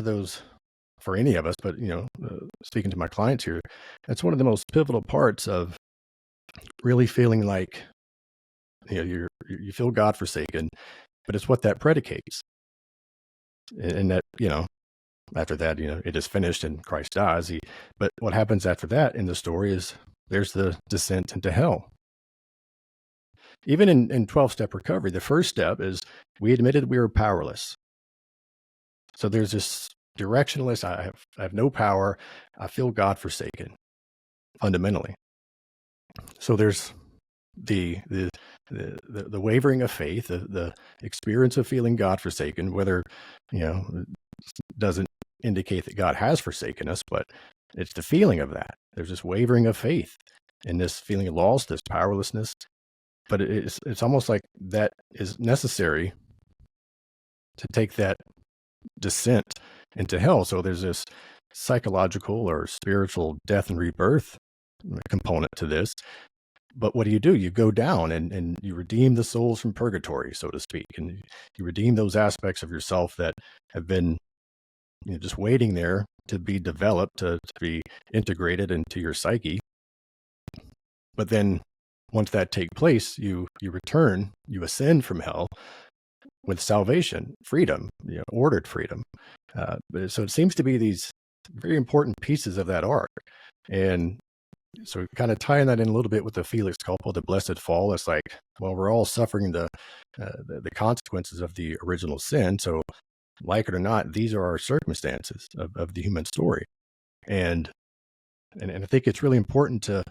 for any of us. But speaking to my clients here, that's one of the most pivotal parts of really feeling like you feel God forsaken, but it's what that predicates. And that, after that, it is finished and Christ dies. But what happens after that in the story is there's the descent into hell. Even in 12-step recovery, the first step is we admitted we were powerless. So there's this directionless, I have no power. I feel God forsaken, fundamentally. So there's the wavering of faith, the experience of feeling God forsaken, whether, doesn't indicate that God has forsaken us, but it's the feeling of that. There's this wavering of faith and this feeling of loss, this powerlessness. But it's almost like that is necessary to take that descent into hell. So there's this psychological or spiritual death and rebirth component to this. But what do? You go down and you redeem the souls from purgatory, so to speak, and you redeem those aspects of yourself that have been just waiting there to be developed, to be integrated into your psyche. But then once that takes place, you return, you ascend from hell with salvation, freedom, ordered freedom. So it seems to be these very important pieces of that arc. And so kind of tying that in a little bit with the Felix Culpa, the blessed fall, it's like, well, we're all suffering the consequences of the original sin. So like it or not, these are our circumstances of the human story. And I think it's really important to,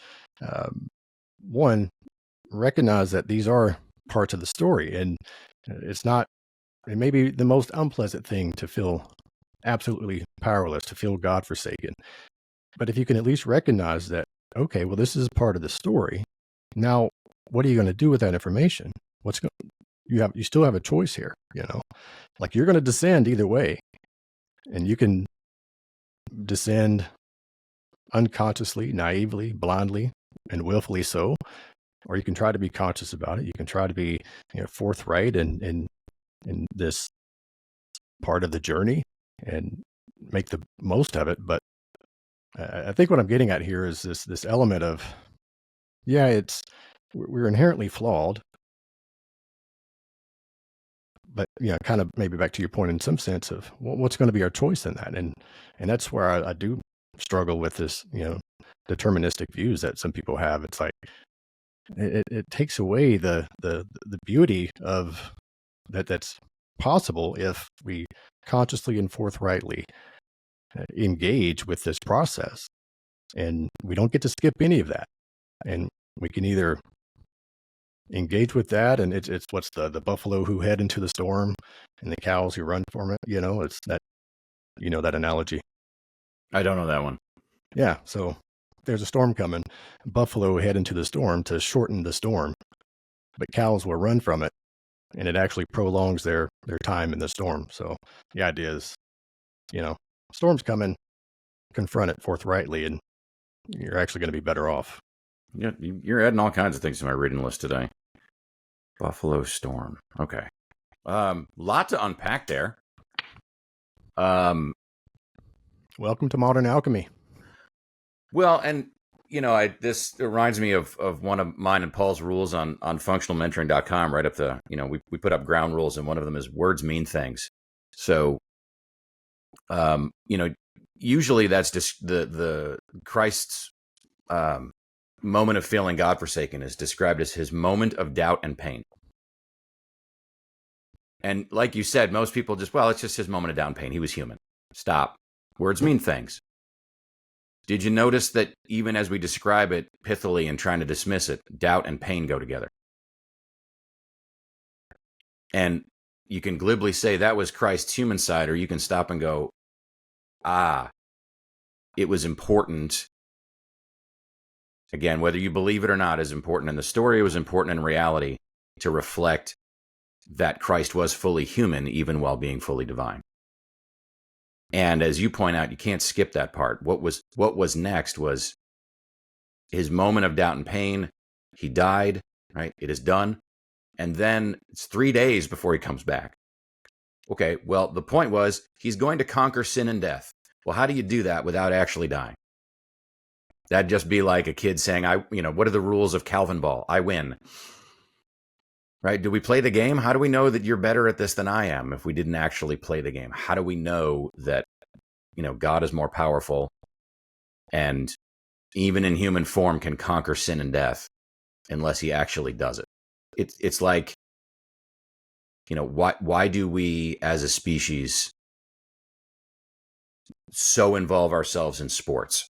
one, recognize that these are parts of the story. And it may be the most unpleasant thing to feel absolutely powerless, to feel God forsaken. But if you can at least recognize that, okay, well, this is part of the story. Now, what are you going to do with that information? You still have a choice here, like you're going to descend either way, and you can descend unconsciously, naively, blindly, and willfully so, or you can try to be conscious about it. You can try to be forthright in this part of the journey and make the most of it. But I think what I'm getting at here is this element of, we're inherently flawed, but kind of maybe back to your point in some sense of what's going to be our choice in that, and that's where I do struggle with this deterministic views that some people have. It's like, it takes away the beauty of that's possible if we consciously and forthrightly engage with this process. And we don't get to skip any of that. And we can either engage with that, and it's what's the buffalo who head into the storm and the cows who run from it. It's that, that analogy. I don't know that one. Yeah. So there's a storm coming. Buffalo head into the storm to shorten the storm, but cows will run from it, and it actually prolongs their time in the storm. So the idea is, storm's coming, confront it forthrightly, and you're actually going to be better off. Yeah, you're adding all kinds of things to my reading list today. Buffalo Storm. Okay. Lot to unpack there. Welcome to modern alchemy. Well, and this reminds me of one of mine and Paul's rules on FunctionalMentoring.com. Right up the, we put up ground rules, and one of them is words mean things. So, usually that's just the Christ's moment of feeling God-forsaken is described as his moment of doubt and pain. And like you said, most people just, it's just his moment of doubt and pain. He was human. Stop. Words mean things. Did you notice that even as we describe it pithily and trying to dismiss it, doubt and pain go together? And you can glibly say that was Christ's human side, or you can stop and go, it was important. Again, whether you believe it or not is important. And the story was important in reality to reflect that Christ was fully human, even while being fully divine. And as you point out, you can't skip that part. What was next was his moment of doubt and pain. He died, right? It is done. And then it's 3 days before he comes back. Okay, well, the point was he's going to conquer sin and death. Well, how do you do that without actually dying? That'd just be like a kid saying, what are the rules of Calvin ball? I win. Right? Do we play the game? How do we know that you're better at this than I am if we didn't actually play the game? How do we know that, God is more powerful and even in human form can conquer sin and death unless he actually does it? It's like, why do we as a species so involve ourselves in sports?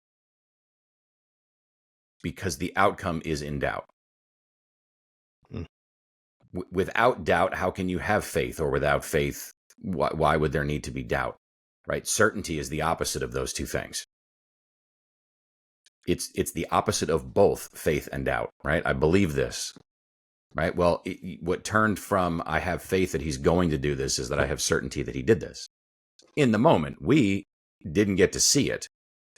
Because the outcome is in doubt. Without doubt, how can you have faith? Or without faith, why would there need to be doubt? Right? Certainty is the opposite of those two things. It's the opposite of both faith and doubt, right? I believe this, right? Well, what turned from I have faith that he's going to do this is that I have certainty that he did this. In the moment, we didn't get to see it.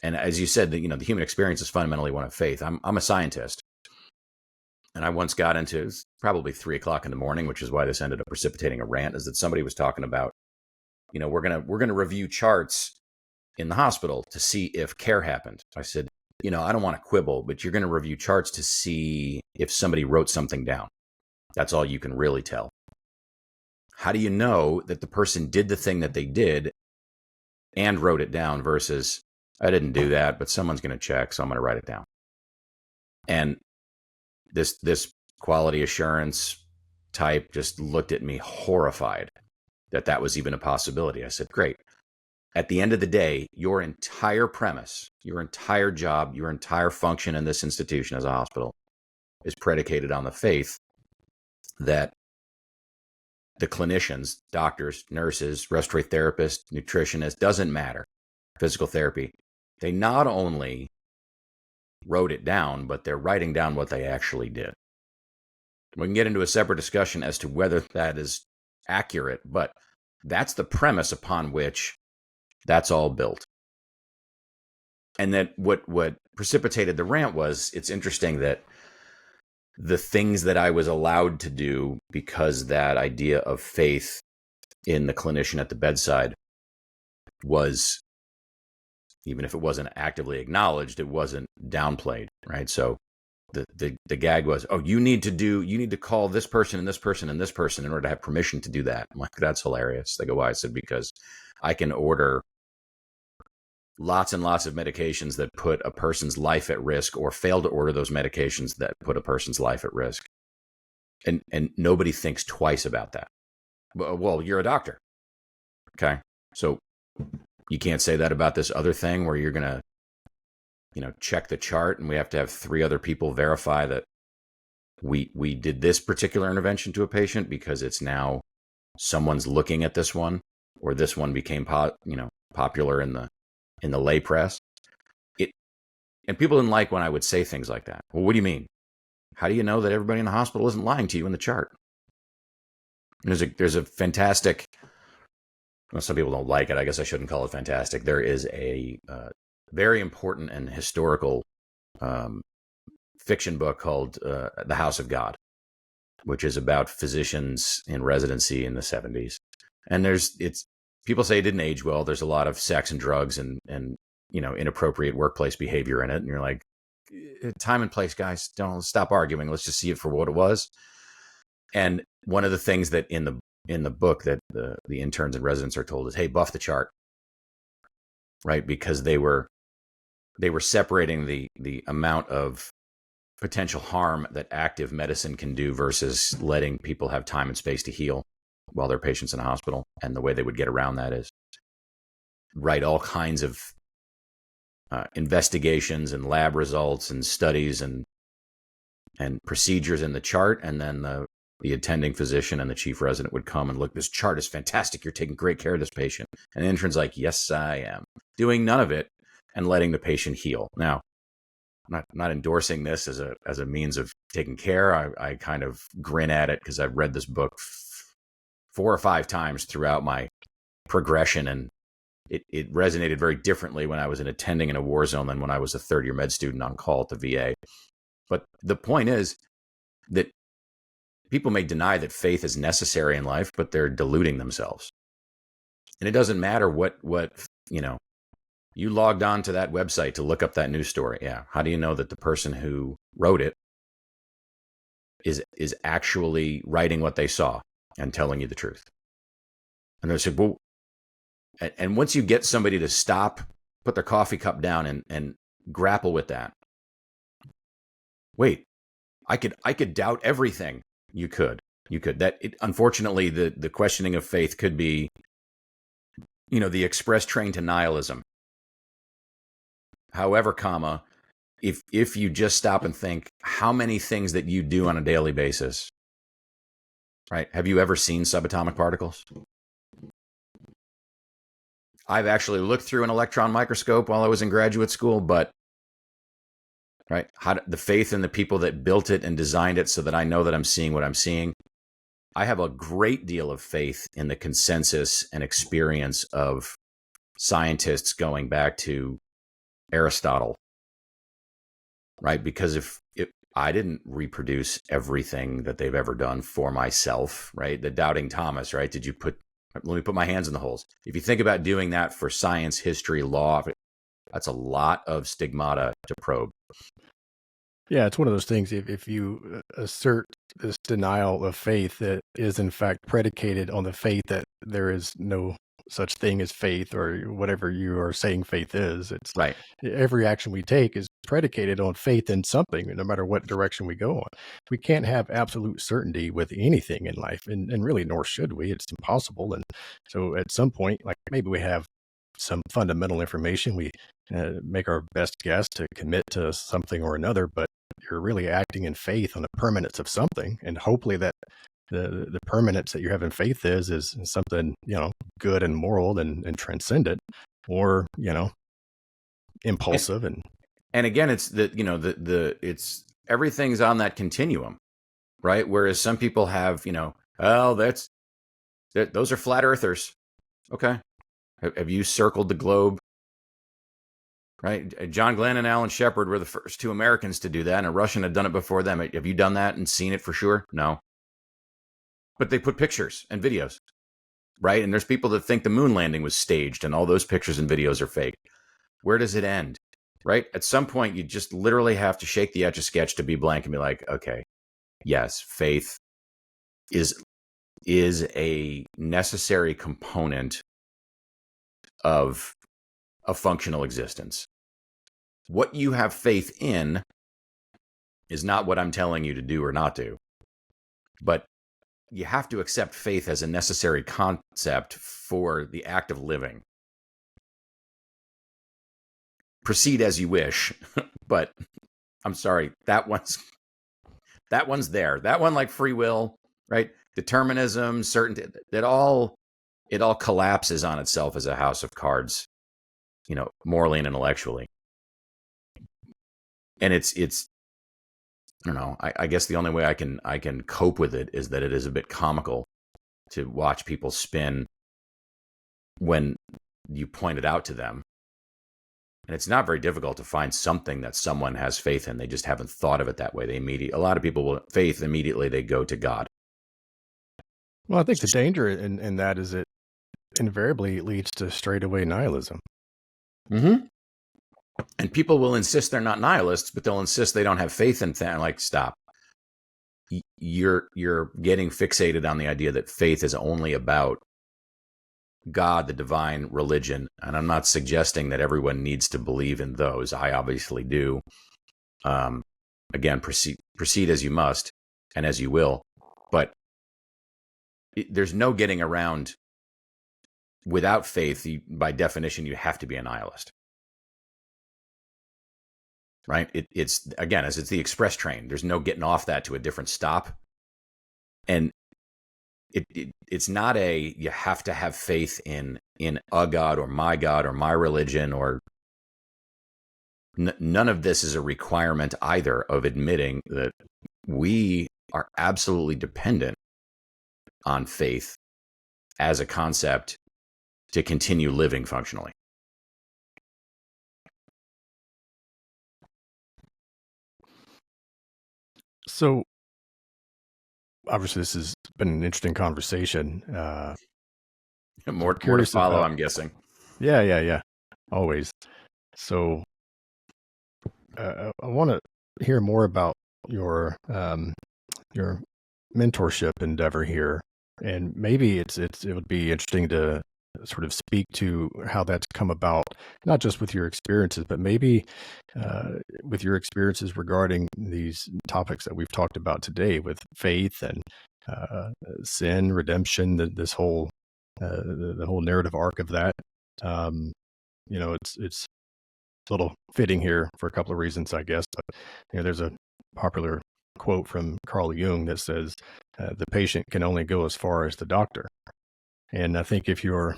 And as you said, the human experience is fundamentally one of faith. I'm a scientist. And I once got into, it was probably 3:00 in the morning, which is why this ended up precipitating a rant, is that somebody was talking about, we're gonna review charts in the hospital to see if care happened. I said, I don't want to quibble, but you're going to review charts to see if somebody wrote something down. That's all you can really tell. How do you know that the person did the thing that they did and wrote it down versus I didn't do that, but someone's going to check, so I'm going to write it down? And this quality assurance type just looked at me horrified that was even a possibility. I said, great. At the end of the day, your entire premise, your entire job, your entire function in this institution as a hospital is predicated on the faith that the clinicians, doctors, nurses, respiratory therapists, nutritionists, doesn't matter, physical therapy, they not only wrote it down, but they're writing down what they actually did. We can get into a separate discussion as to whether that is accurate, but that's the premise upon which that's all built. And that what precipitated the rant was, it's interesting that the things that I was allowed to do because that idea of faith in the clinician at the bedside was, even if it wasn't actively acknowledged, it wasn't downplayed, right? So the gag was, you need to call this person and this person and this person in order to have permission to do that. I'm like, that's hilarious. They go, why? I said, because I can order lots and lots of medications that put a person's life at risk, or fail to order those medications that put a person's life at risk. And nobody thinks twice about that. Well, you're a doctor. Okay. So you can't say that about this other thing where you're going to, check the chart and we have to have 3 other people verify that we did this particular intervention to a patient because it's now someone's looking at this one, or this one became popular in the lay press. And people didn't like when I would say things like that. Well, what do you mean? How do you know that everybody in the hospital isn't lying to you in the chart? And there's a fantastic, well, some people don't like it. I guess I shouldn't call it fantastic. There is a very important and historical fiction book called The House of God, which is about physicians in residency in the 70s. And people say it didn't age well. There's a lot of sex and drugs and inappropriate workplace behavior in it. And you're like, time and place, guys, don't stop arguing. Let's just see it for what it was. And one of the things that in the book that the interns and residents are told is, hey, buff the chart, right? Because they were separating the amount of potential harm that active medicine can do versus letting people have time and space to heal while they're patients in a hospital. And the way they would get around that is write all kinds of investigations and lab results and studies and procedures in the chart. And then the attending physician and the chief resident would come and look, this chart is fantastic. You're taking great care of this patient. And the intern's like, yes, I am. Doing none of it and letting the patient heal. Now, I'm not endorsing this as a means of taking care. I kind of grin at it because I've read this book 4 or 5 times throughout my progression, and it resonated very differently when I was an attending in a war zone than when I was a third-year med student on call at the VA. But the point is that people may deny that faith is necessary in life, but they're deluding themselves. And it doesn't matter what you logged on to that website to look up that news story. Yeah. How do you know that the person who wrote it is actually writing what they saw and telling you the truth? And they said, well, and once you get somebody to stop, put their coffee cup down and grapple with that. Wait, I could doubt everything. You could. Unfortunately, the questioning of faith could be, the express train to nihilism. However, if you just stop and think how many things that you do on a daily basis, right? Have you ever seen subatomic particles? I've actually looked through an electron microscope while I was in graduate school, but right, the faith in the people that built it and designed it so that I know that I'm seeing what I'm seeing. I have a great deal of faith in the consensus and experience of scientists going back to Aristotle, right? Because if I didn't reproduce everything that they've ever done for myself, right? The doubting Thomas, right? Let me put my hands in the holes. If you think about doing that for science, history, law, that's a lot of stigmata to probe. Yeah, it's one of those things. If you assert this denial of faith that is in fact predicated on the faith that there is no such thing as faith, or whatever you are saying faith is, it's right. Every action we take is predicated on faith in something, no matter what direction we go on. We can't have absolute certainty with anything in life, and really, nor should we. It's impossible. And so at some point, like maybe we have some fundamental information, we make our best guess to commit to something or another, but you're really acting in faith on the permanence of something, and hopefully that the permanence that you're having faith is something good and moral and transcendent, or impulsive. And again, it's it's everything's on that continuum, right? Whereas some people have those are flat earthers. Okay, have you circled the globe? Right, John Glenn and Alan Shepard were the first 2 Americans to do that, and a Russian had done it before them. Have you done that and seen it for sure? No. But they put pictures and videos, right? And there's people that think the moon landing was staged and all those pictures and videos are fake. Where does it end, right? At some point, you just literally have to shake the Etch-a-Sketch to be blank and be like, okay, yes, faith is a necessary component of a functional existence. What you have faith in is not what I'm telling you to do or not do, but you have to accept faith as a necessary concept for the act of living. Proceed as you wish, but I'm sorry, that one's there. That one, like free will, right? Determinism, certainty, it all collapses on itself as a house of cards, morally and intellectually. And it's I don't know. I guess the only way I can cope with it is that it is a bit comical to watch people spin when you point it out to them. And it's not very difficult to find something that someone has faith in. They just haven't thought of it that way. A lot of people will faith immediately. They go to God. Well, I think the danger in that is it invariably leads to straightaway nihilism. Mm-hmm. And people will insist they're not nihilists, but they'll insist they don't have faith in things. Like, stop. You're getting fixated on the idea that faith is only about God, the divine, religion. And I'm not suggesting that everyone needs to believe in those. I obviously do. Again, proceed as you must and as you will. But there's no getting around. Without faith, by definition, you have to be a nihilist. Right? It's the express train. There's no getting off that to a different stop. And it's not you have to have faith in a God or my religion, or none of this is a requirement either of admitting that we are absolutely dependent on faith as a concept to continue living functionally. So, obviously, this has been an interesting conversation. More to follow, I'm guessing. Yeah. Always. So, I want to hear more about your mentorship endeavor here, and maybe it would be interesting to sort of speak to how that's come about, not just with your experiences, but maybe with your experiences regarding these topics that we've talked about today, with faith and sin, redemption, this whole the whole narrative arc of that. It's a little fitting here for a couple of reasons, I guess. But there's a popular quote from Carl Jung that says, "The patient can only go as far as the doctor." And I think if you're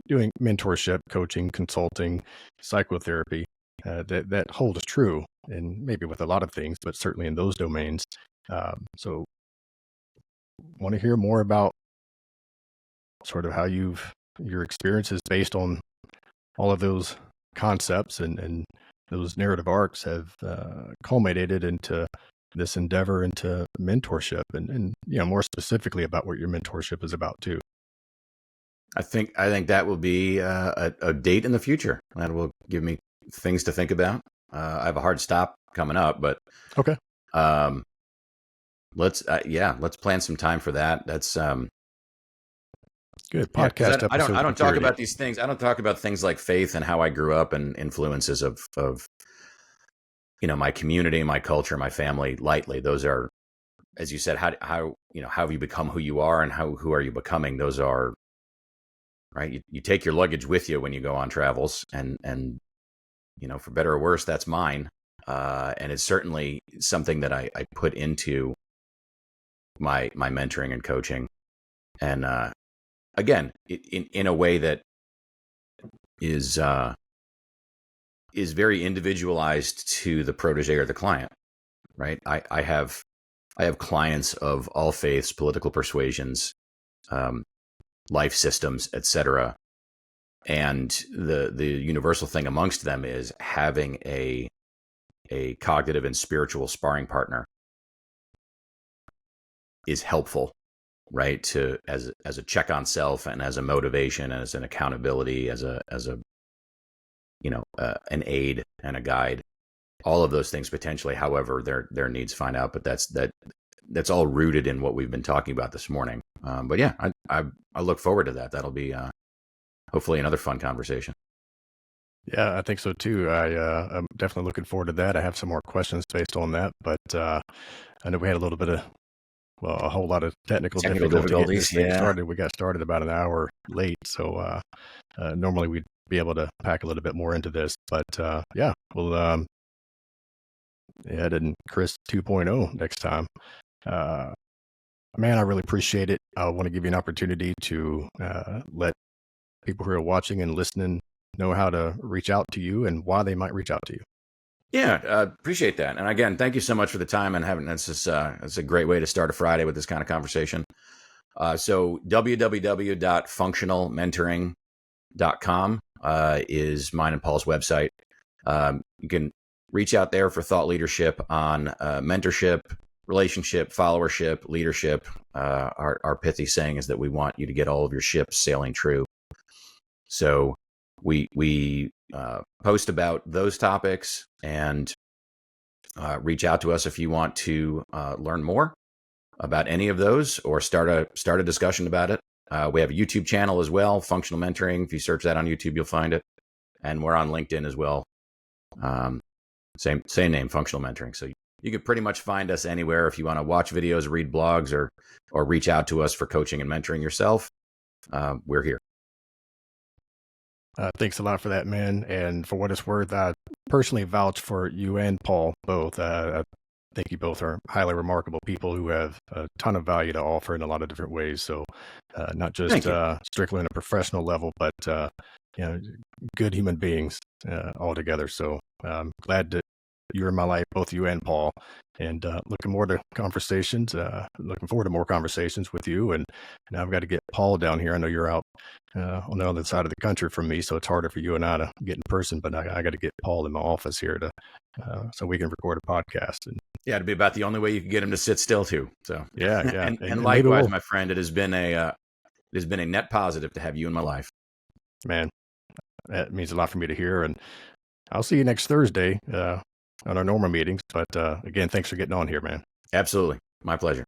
doing mentorship, coaching, consulting, psychotherapy, that holds true, and maybe with a lot of things, but certainly in those domains. So, want to hear more about sort of how your experiences based on all of those concepts and those narrative arcs have culminated into this endeavor into mentorship, and more specifically about what your mentorship is about too. I think that will be a date in the future. That will give me things to think about. I have a hard stop coming up, but okay. Let's plan some time for that. That's good podcast. I don't talk about these things. I don't talk about things like faith and how I grew up and influences of my community, my culture, my family lightly. Those are, as you said, how have you become who you are, and who are you becoming? Those are right. You take your luggage with you when you go on travels, and for better or worse, that's mine. And it's certainly something that I put into my mentoring and coaching. And again, in a way that is very individualized to the protege or the client, right? I have clients of all faiths, political persuasions, life systems, etc. And the universal thing amongst them is having a cognitive and spiritual sparring partner is helpful, right? To as a check on self, and as a motivation, and as an accountability, as a an aid and a guide. All of those things potentially, however their needs find out, but that's all rooted in what we've been talking about this morning. But yeah, I look forward to that. That'll be hopefully another fun conversation. Yeah, I think so too. I'm definitely looking forward to that. I have some more questions based on that, but I know we had a little bit of, well, a whole lot of technical Technical difficulty getting this difficulties, thing yeah. started. We got started about an hour late, so normally we'd be able to pack a little bit more into this, but yeah, we'll head in Chris 2.0 next time. Uh, Man, I really appreciate it. I want to give you an opportunity to let people who are watching and listening know how to reach out to you and why they might reach out to you. Yeah, appreciate that. And again, thank you so much for the time and having this. It's a great way to start a Friday with this kind of conversation. So www.functionalmentoring.com is mine and Paul's website. You can reach out there for thought leadership on mentorship, relationship, followership, leadership. Our pithy saying is that we want you to get all of your ships sailing true. So we post about those topics and reach out to us if you want to learn more about any of those or start a discussion about it. We have a YouTube channel as well, Functional Mentoring. If you search that on YouTube, you'll find it. And we're on LinkedIn as well. Same name, Functional Mentoring. So you can pretty much find us anywhere if you want to watch videos, read blogs, or reach out to us for coaching and mentoring yourself. We're here. Thanks a lot for that, man. And for what it's worth, I personally vouch for you and Paul both. I think you both are highly remarkable people who have a ton of value to offer in a lot of different ways. So not just strictly on a professional level, but good human beings altogether. So I'm glad that you're in my life, both you and Paul, and looking forward to conversations. Looking forward to more conversations with you. And now I've got to get Paul down here. I know you're out on the other side of the country from me, so it's harder for you and I to get in person. But I got to get Paul in my office here to so we can record a podcast. And yeah, it'd be about the only way you could get him to sit still too. So yeah. and likewise, my friend, it has been a net positive to have you in my life. Man, that means a lot for me to hear. And I'll see you next Thursday on our normal meetings. But again, thanks for getting on here, man. Absolutely. My pleasure.